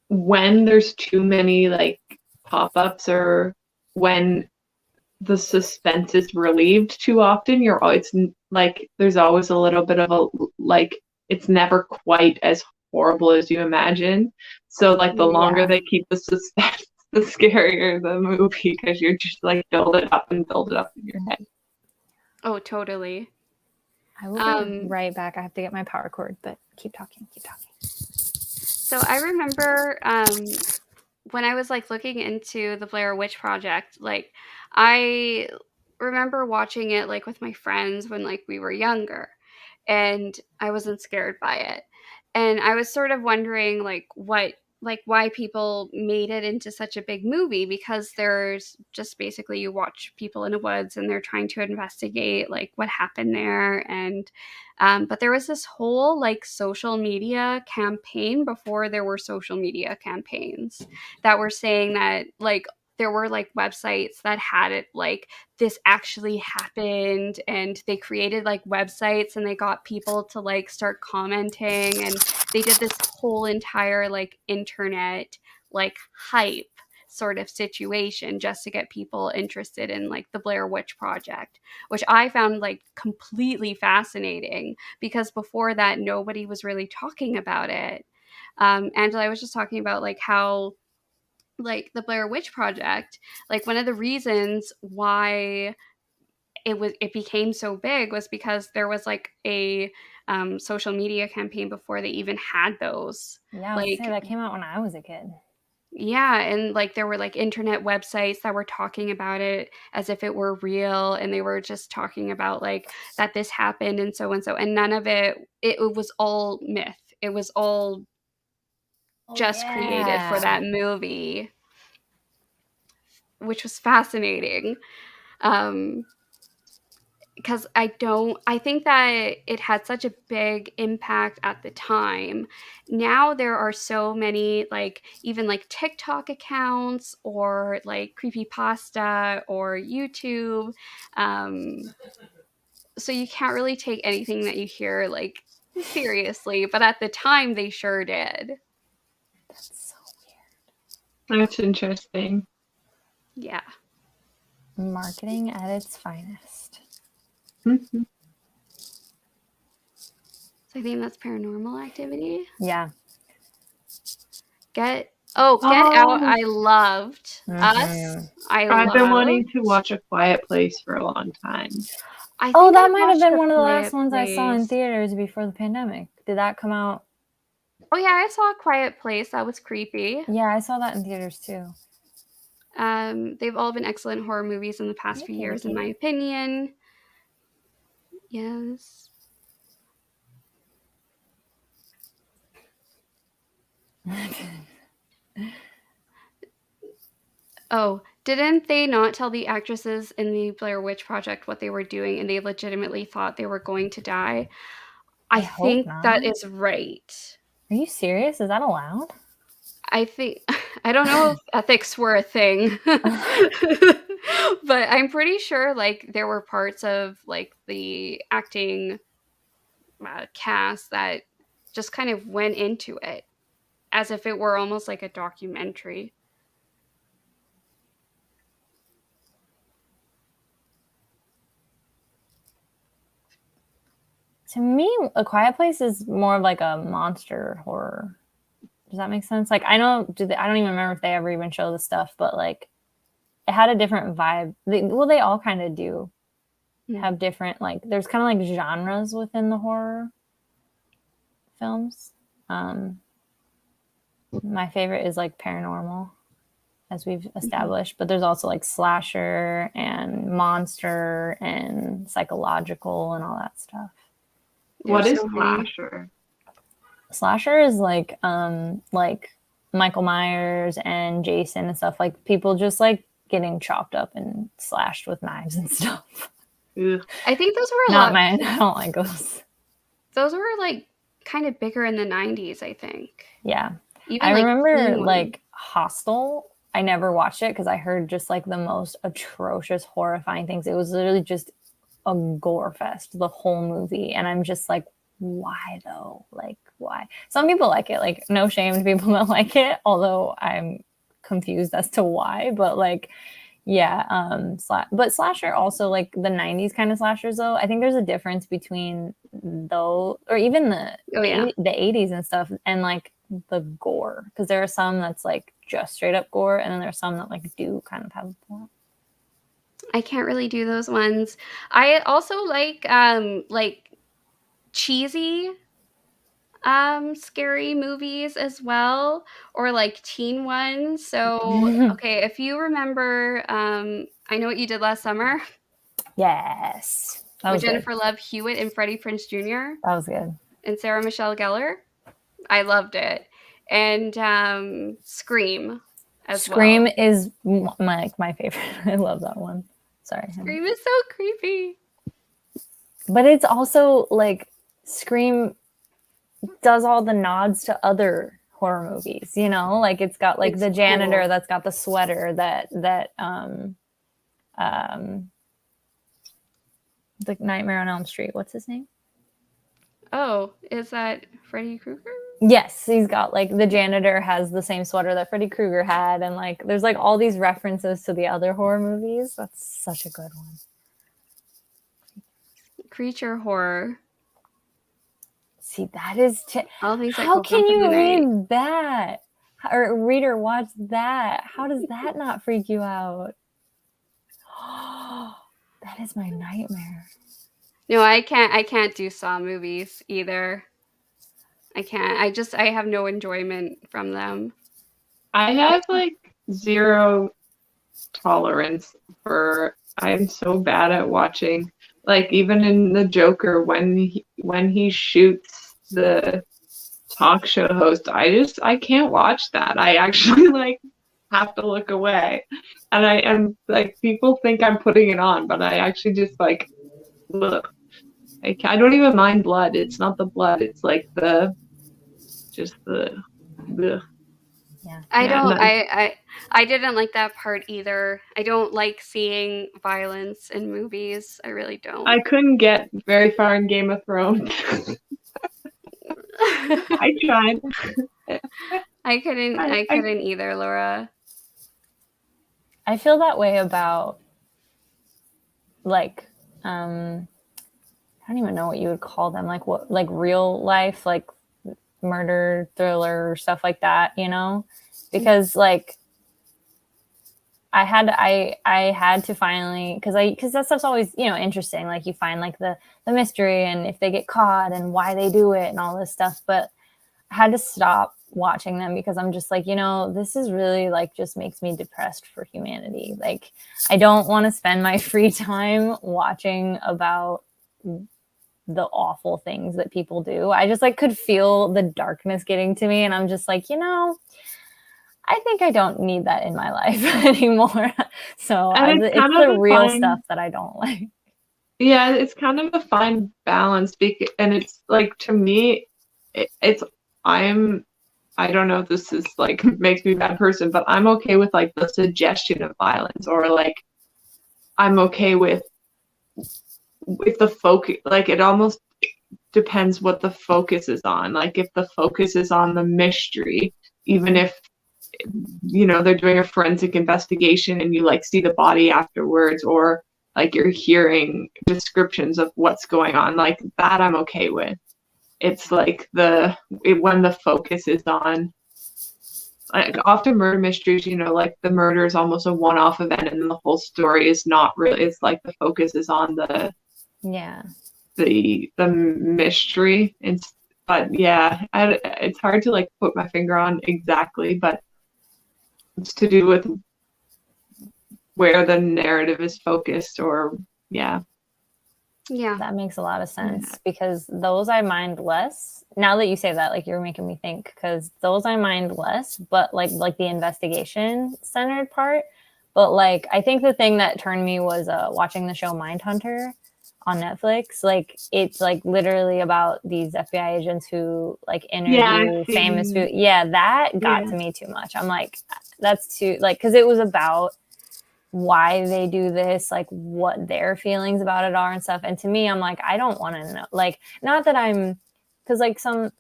when there's too many like pop-ups, or when the suspense is relieved too often, like there's always a little bit of a like it's never quite as horrible as you imagine. So like the longer Yeah. they keep the suspense, the scarier the movie because you're just like build it up and build it up in your head. Oh, totally. I will be right back. I have to get my power cord, but keep talking. So I remember when I was like looking into the Blair Witch Project, like I remember watching it like with my friends when like we were younger, and I wasn't scared by it. And I was sort of wondering like why people made it into such a big movie, because there's just basically you watch people in the woods and they're trying to investigate like what happened there. And but there was this whole like social media campaign before there were social media campaigns that were saying that like there were like websites that had it like this actually happened, and they created like websites and they got people to like start commenting, and they did this whole entire like internet like hype sort of situation just to get people interested in like the Blair Witch Project, which I found like completely fascinating because before that nobody was really talking about it. Angela, I was just talking about like how like the Blair Witch Project, like one of the reasons why it became so big was because there was like a social media campaign before they even had those. Yeah, I was Like saying that came out when I was a kid. yeah, and like there were like internet websites that were talking about it as if it were real, and they were just talking about like that this happened and so, and none of it was all myth. It was all just created for that movie, which was fascinating. Because I think that it had such a big impact at the time. Now there are so many like even like TikTok accounts or like creepypasta or YouTube. So you can't really take anything that you hear like seriously, but at the time they sure did. That's so weird. That's interesting. Yeah. Marketing at its finest. Mm-hmm. So I think that's Paranormal Activity. Yeah. Get Out. I loved Us. I've been wanting to watch A Quiet Place for a long time. That might have been one of the last ones I saw in theaters before the pandemic. Did that come out? Oh yeah, I saw A Quiet Place. That was creepy. Yeah, I saw that in theaters too. They've all been excellent horror movies in the past few years, in my opinion. Yes. Oh, didn't they not tell the actresses in the Blair Witch Project what they were doing, and they legitimately thought they were going to die? I think that is right. Are you serious? Is that allowed? I don't know if ethics were a thing, but I'm pretty sure like there were parts of like the acting cast that just kind of went into it as if it were almost like a documentary. To me, A Quiet Place is more of like a monster horror. Does that make sense? Like, I don't even remember if they ever even show the stuff, but like, it had a different vibe. They all kind of do have different, like, there's kind of like genres within the horror films. My favorite is like paranormal, as we've established, but there's also like slasher and monster and psychological and all that stuff. What is slasher? Slasher is like Michael Myers and Jason and stuff, like people just like getting chopped up and slashed with knives and stuff. Ugh. I think those were I don't like those. Those were like kind of bigger in the 90s, I think. Yeah. Even I remember like Hostel. I never watched it because I heard just like the most atrocious, horrifying things. It was literally just a gore fest, the whole movie. And I'm just like, why though? Like, why? Some people like it, like no shame to people that like it, although I'm confused as to why. But like, Yeah, but slasher also like the 90s kind of slashers though. I think there's a difference between those or even the the 80s and stuff and like the gore because there are some that's like just straight up gore and then there's some that like do kind of have a plot. I can't really do those ones. I also like cheesy scary movies as well, or like teen ones. So okay, if you remember I Know What You Did Last Summer. Yes. That With was Jennifer good. Love Hewitt and Freddie Prinze Jr. That was good. And Sarah Michelle Gellar. I loved it. And Scream as Scream well. is my favorite. I love that one. Sorry. Scream is so creepy. But it's also like Scream does all the nods to other horror movies, you know? Like it's got like the janitor cool. that's got the sweater that the Nightmare on Elm Street. What's his name? Oh, is that Freddy Krueger? Yes, he's got like the janitor has the same sweater that Freddy Krueger had, and like there's like all these references to the other horror movies. That's such a good one. Creature horror. See, that is All things that how go can bump in you the night. read that or read or watch that? How does that not freak you out? That is my nightmare. No, I can't do Saw movies either. I can't. I have no enjoyment from them. I have like zero tolerance for. I'm so bad at watching. Like even in the Joker, when he shoots the talk show host, I can't watch that. I actually like have to look away, and I am like people think I'm putting it on, but I actually just like look. I don't even mind blood. It's not the blood. It's like the. Yeah. I didn't like that part either. I don't like seeing violence in movies. I really don't. I couldn't get very far in Game of Thrones. I tried. I couldn't either, Laura. I feel that way about like I don't even know what you would call them, like what like real life, like murder thriller stuff like that, you know? Because like I had to finally because that stuff's always, you know, interesting. Like you find like the mystery and if they get caught and why they do it and all this stuff. But I had to stop watching them because I'm just like, you know, this is really like just makes me depressed for humanity. Like I don't want to spend my free time watching about the awful things that people do. I just like could feel the darkness getting to me and I'm just like, you know, I think I don't need that in my life anymore. So it's the real stuff that I don't like. Yeah, it's kind of a fine balance, and it's like to me, I don't know if this is like makes me a bad person, but I'm okay with like the suggestion of violence, or like I'm okay with the focus. Like it almost depends what the focus is on. Like if the focus is on the mystery, even if you know they're doing a forensic investigation and you like see the body afterwards, or like you're hearing descriptions of what's going on, like that I'm okay with. It's like when the focus is on like often murder mysteries, you know, like the murder is almost a one-off event and the whole story is not really, it's like the focus is on the mystery. But yeah, it's hard to like put my finger on exactly, but it's to do with where the narrative is focused, or yeah, that makes a lot of sense because those I mind less. Now that you say that, like you're making me think, because those I mind less, but like the investigation centered part. But like I think the thing that turned me was watching the show Mindhunter on Netflix. Like it's like literally about these FBI agents who like interview famous food. Yeah, that got to me too much. I'm like, that's too like because it was about why they do this, like what their feelings about it are and stuff. And to me, I'm like, I don't want to know. Like, not that I'm, because like I don't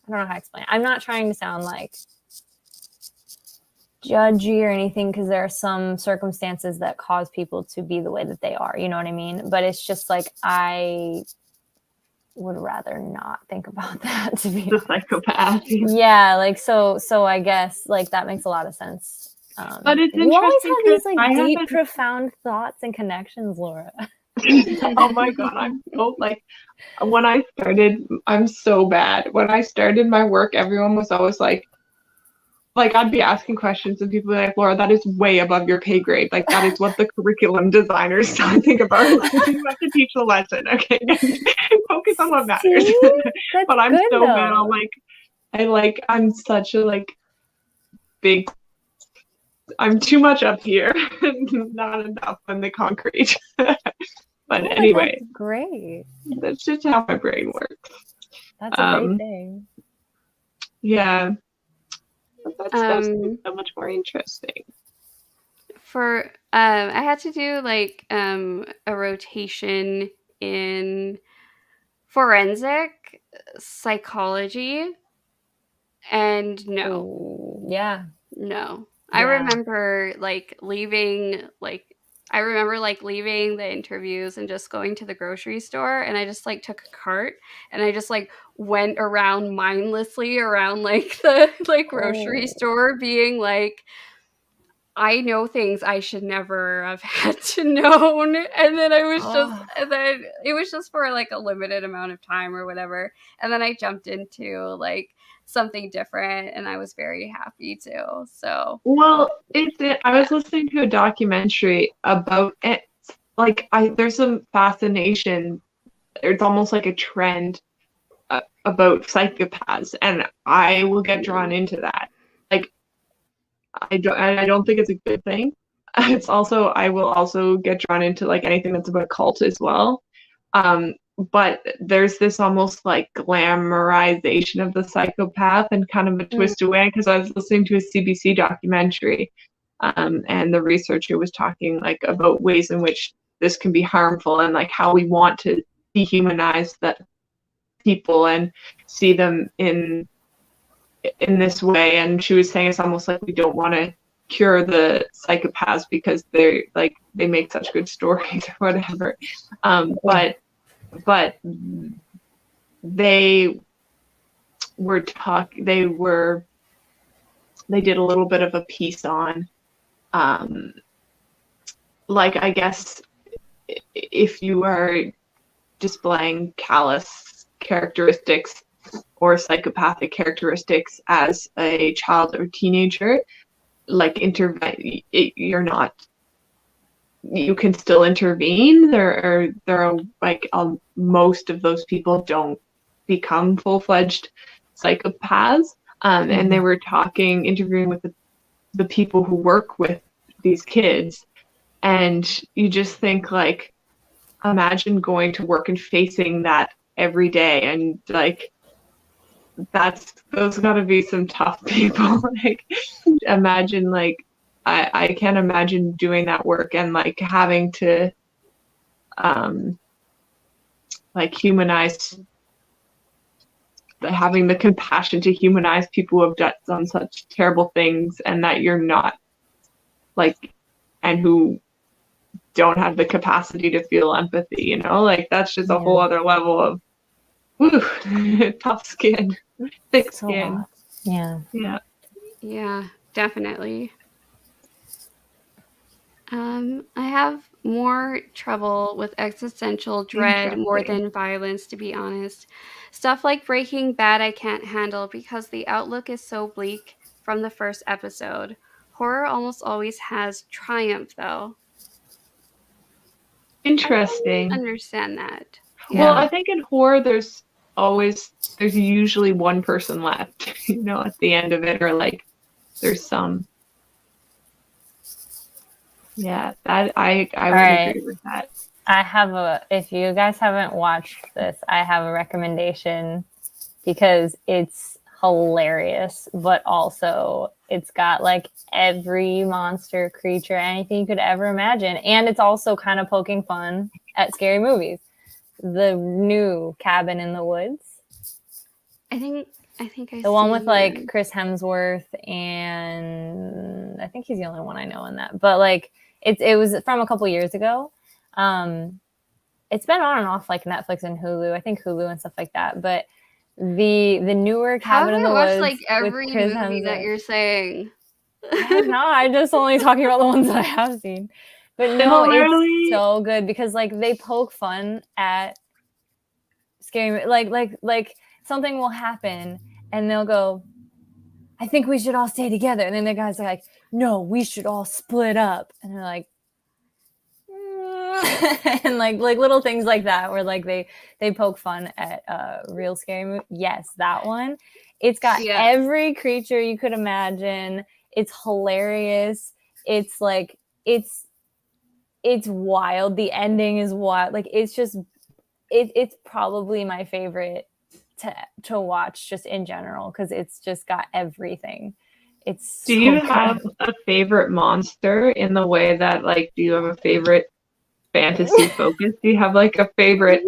know how to explain it. I'm not trying to sound like judgy or anything, because there are some circumstances that cause people to be the way that they are, you know what I mean? But it's just like, I would rather not think about that, to be The honest. psychopath. Yeah, like so I guess like that makes a lot of sense. But it's you always interesting have these 'cause like I deep, haven't- profound thoughts and connections, Laura. Oh my god, I'm so like, when I started, I'm so bad. When I started my work, everyone was always like I'd be asking questions and people would be like, Laura, that is way above your pay grade. Like, that is what the curriculum designers don't think about. You have to teach the lesson, okay? Focus on what matters. See? That's But I'm good, so bad. though. I'm such a like big. I'm too much up here, not enough in the concrete. But Oh, anyway, that's great. that's just how my brain works. That's a great thing. Yeah. But that's Um, so much more interesting. For I had to do like a rotation in forensic psychology, and no. Ooh, yeah. No. I Yeah. remember leaving the interviews and just going to the grocery store, and I just took a cart and I just went around mindlessly around the grocery store being like, I know things I should never have had to know. And then and then it was just for a limited amount of time or whatever. And then I jumped into something different and I was very happy too. So, well, I was listening to a documentary about it. There's some fascination. It's almost like a trend about psychopaths, and I will get drawn into that. I don't think it's a good thing. It's also, I will also get drawn into anything that's about cult as well. But there's this almost glamorization of the psychopath and kind of a twist away, because I was listening to a CBC documentary, and the researcher was talking about ways in which this can be harmful and how we want to dehumanize that people and see them in this way. And she was saying it's almost like we don't want to cure the psychopaths because they make such good stories or whatever. But they did a little bit of a piece on I guess if you are displaying callous characteristics or psychopathic characteristics as a child or teenager, you can still intervene. Most of those people don't become full-fledged psychopaths. And they were interviewing with the people who work with these kids, and you just think imagine going to work and facing that every day, and those gotta be some tough people. Imagine I can't imagine doing that work and having to humanize, having the compassion to humanize people who have done such terrible things, and that you're not and who don't have the capacity to feel empathy, that's just a whole other level of tough skin, thick skin. Yeah, definitely. I have more trouble with existential dread more than violence, to be honest. Stuff like Breaking Bad I can't handle because the outlook is so bleak from the first episode. Horror almost always has triumph, though. Interesting. I understand that. Yeah. Well, I think in horror there's usually one person left, at the end of it, or there's some. Yeah, that I would agree with that. If you guys haven't watched this, I have a recommendation, because it's hilarious, but also it's got every monster, creature, anything you could ever imagine, and it's also kind of poking fun at scary movies. The new Cabin in the Woods. I think I think I The one with like one. Chris Hemsworth, and I think he's the only one I know in that. But like it was from a couple years ago. It's been on and off like Netflix and Hulu. I think Hulu and stuff like that. But the newer How Cabin have in I the watched Woods like with every Chris movie that Hemsworth. you're saying? I have not. I'm just only talking about the ones that I have seen. But no, Literally. it's so good because like they poke fun at scary, like something will happen and they'll go, I think we should all stay together. And then the guys are like, no, we should all split up. And they're like, and like little things like that where like they poke fun at real scary movie. Yes, that one. It's got every creature you could imagine. It's hilarious. It's like it's wild. The ending is wild. Like it's just it's probably my favorite to watch just in general because it's just got everything. It's Do so you good. have a favorite monster in the way that like do you have a favorite fantasy focus? Do you have like a favorite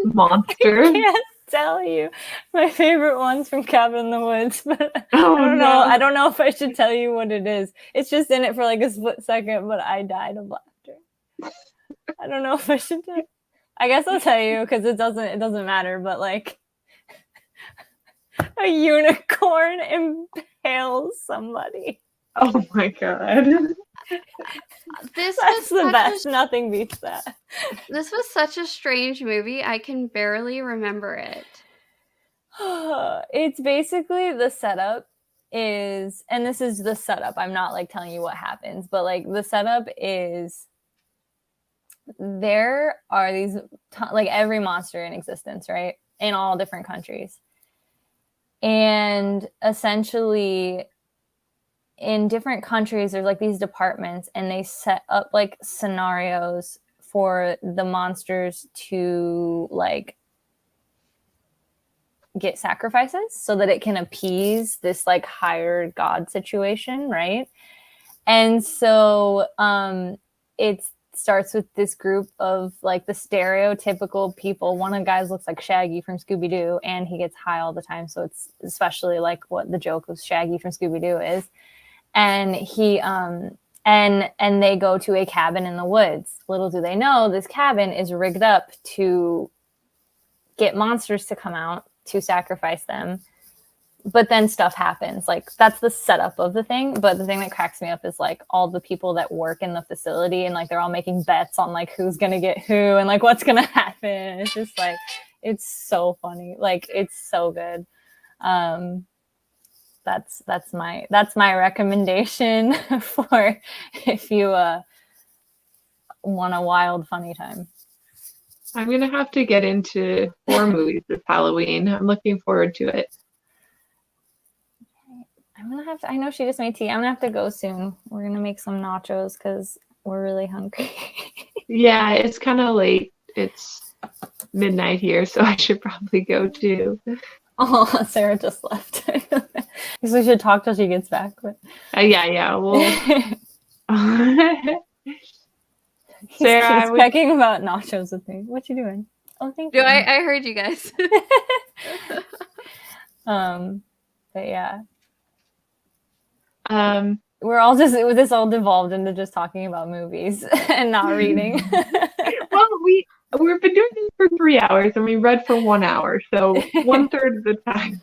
monster? I can't tell you my favorite ones from Cabin in the Woods, but Oh, I don't no. know. I don't know if I should tell you what it is. It's just in it for like a split second, but I died of laughter. I don't know if I should tell. I guess I'll tell you because it doesn't matter. But like a unicorn impales somebody. Oh my god. That's the best. Nothing beats that. This was such a strange movie. I can barely remember it. It's basically the setup is, and this is the setup. I'm not like telling you what happens, but like the setup is there are these like every monster in existence, right? In all different countries. And essentially in different countries, there's like these departments and they set up like scenarios for the monsters to like get sacrifices so that it can appease this like higher god situation, right? And so it starts with this group of like the stereotypical people. One of the guys looks like Shaggy from Scooby-Doo and he gets high all the time, so it's especially like what the joke of Shaggy from Scooby-Doo is. And he and they go to a cabin in the woods. Little do they know this cabin is rigged up to get monsters to come out to sacrifice them. But then stuff happens. Like that's the setup of the thing. But the thing that cracks me up is like all the people that work in the facility and like they're all making bets on like who's gonna get who and like what's gonna happen. It's just like it's so funny. Like it's so good. That's my recommendation for if you want a wild funny time. I'm going to have to get into horror movies this Halloween. I'm looking forward to it. I know she just made tea. I'm going to have to go soon. We're going to make some nachos because we're really hungry. Yeah, it's kind of late. It's midnight here, so I should probably go too. Oh, Sarah just left. So we should talk till she gets back. But... yeah. Well, Sarah, she's pecking about nachos with me. What you doing? Oh, thank you. I heard you guys. But yeah. We're all just this all devolved into just talking about movies and not reading. Well, we've been doing this for 3 hours and we read for 1 hour, so 1/3 of the time.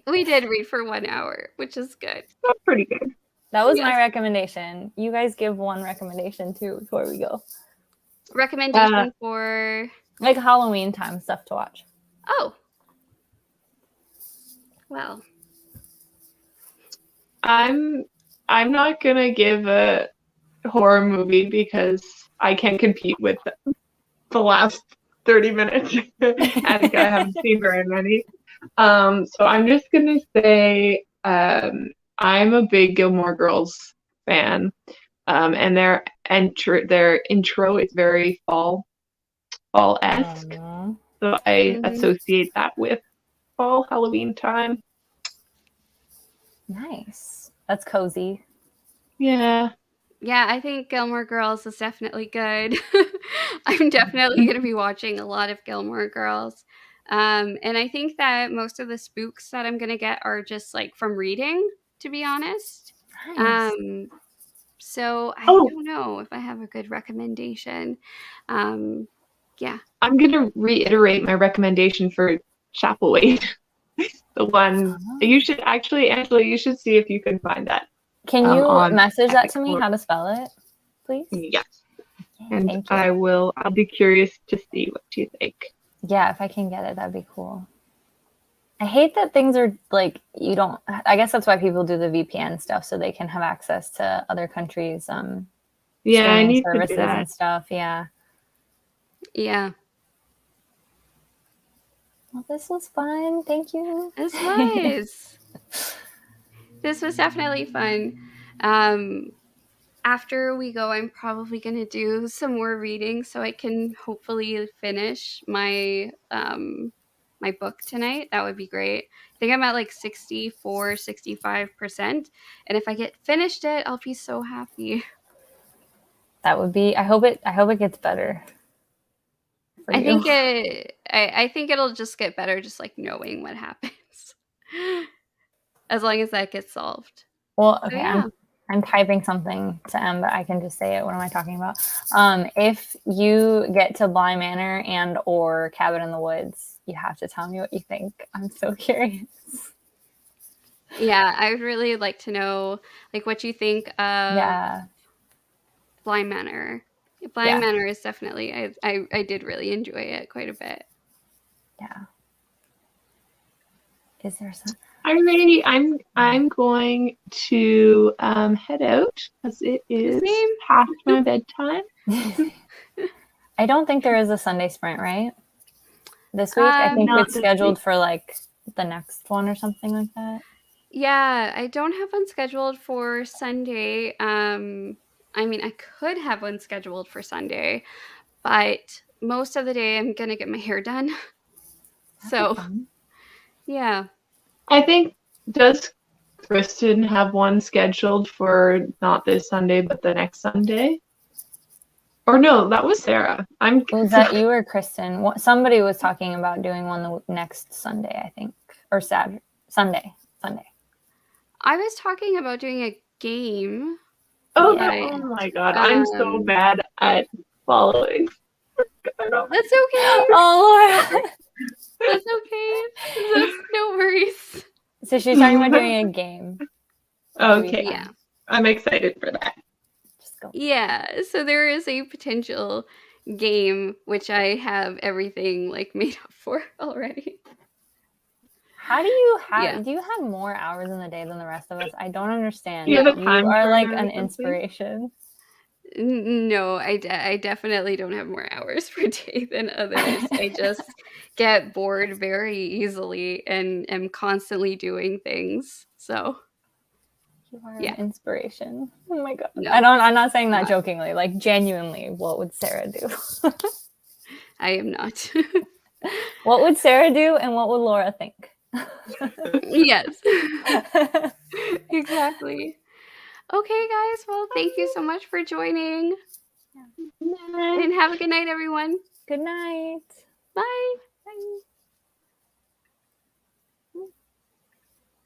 We did read for 1 hour, which is good. That's pretty good. That was my recommendation. You guys give one recommendation too before we go. Recommendation for like Halloween time stuff to watch. Oh. Well. I'm not gonna give a horror movie because I can't compete with the last 30 minutes. I think I haven't seen very many. So I'm just gonna say I'm a big Gilmore Girls fan, and their intro is very fall-esque. So I associate that with fall, Halloween time. Nice. That's cozy. Yeah. Yeah, I think Gilmore Girls is definitely good. I'm definitely going to be watching a lot of Gilmore Girls. And I think that most of the spooks that I'm gonna get are just like from reading, to be honest. Nice. So I Oh. don't know if I have a good recommendation. Yeah. I'm going to reiterate my recommendation for Chapelwaite. The one you should actually, Angela, you should see if you can find that. Can you on message that to Epic me, Lore. how to spell it, please? Yes. Okay, And thank you. I'll be curious to see what you think. Yeah, if I can get it, that'd be cool. I hate that things are like, you don't, I guess that's why people do the VPN stuff, so they can have access to other countries' Yeah, I streaming need to do services that. and stuff. Yeah. Yeah. Well, this was fun. Thank you. This was. This was definitely fun. After we go, I'm probably going to do some more reading so I can hopefully finish my my book tonight. That would be great. I think I'm at like 64, 65%. And if I get finished it, I'll be so happy. That would be, I hope it gets better. I think it'll just get better just like knowing what happens. As long as that gets solved. Well, okay, yeah. I'm typing something to M, but I can just say it. What am I talking about? If you get to Bly Manor and or Cabin in the Woods, you have to tell me what you think. I'm so curious. Yeah, I would really like to know like what you think of Bly Manor. Bly Manor is definitely I did really enjoy it quite a bit. Yeah. Is there some? I'm going to head out because it is past my bedtime. I don't think there is a Sunday sprint, right? This week, I think it's scheduled for like the next one or something like that. Yeah, I don't have one scheduled for Sunday. I mean, I could have one scheduled for Sunday, but most of the day I'm gonna get my hair done. So, yeah. I think, does Kristen have one scheduled for not this Sunday, but the next Sunday? Or no, that was Sarah. Was that you or Kristen? Somebody was talking about doing one the next Sunday, I think, or Sunday. I was talking about doing a game. Oh, oh my god, I'm so bad at following. That's okay. Oh, Laura. That's okay. That's no worries. So she's talking about doing a game. Okay. Yeah. I'm excited for that. Just go. Yeah. So there is a potential game which I have everything like made up for already. How do you have? Do you have more hours in the day than the rest of us? I don't understand. You are like an inspiration. No, I definitely don't have more hours per day than others. I just get bored very easily and am constantly doing things. So you are an inspiration. Oh my god. No, I'm not saying that jokingly. Like genuinely, what would Sarah do? I am not. What would Sarah do and what would Laura think? Yes. Exactly. Okay, guys. Well, thank you so much for joining. And have a good night, everyone. Good night. Bye. Bye.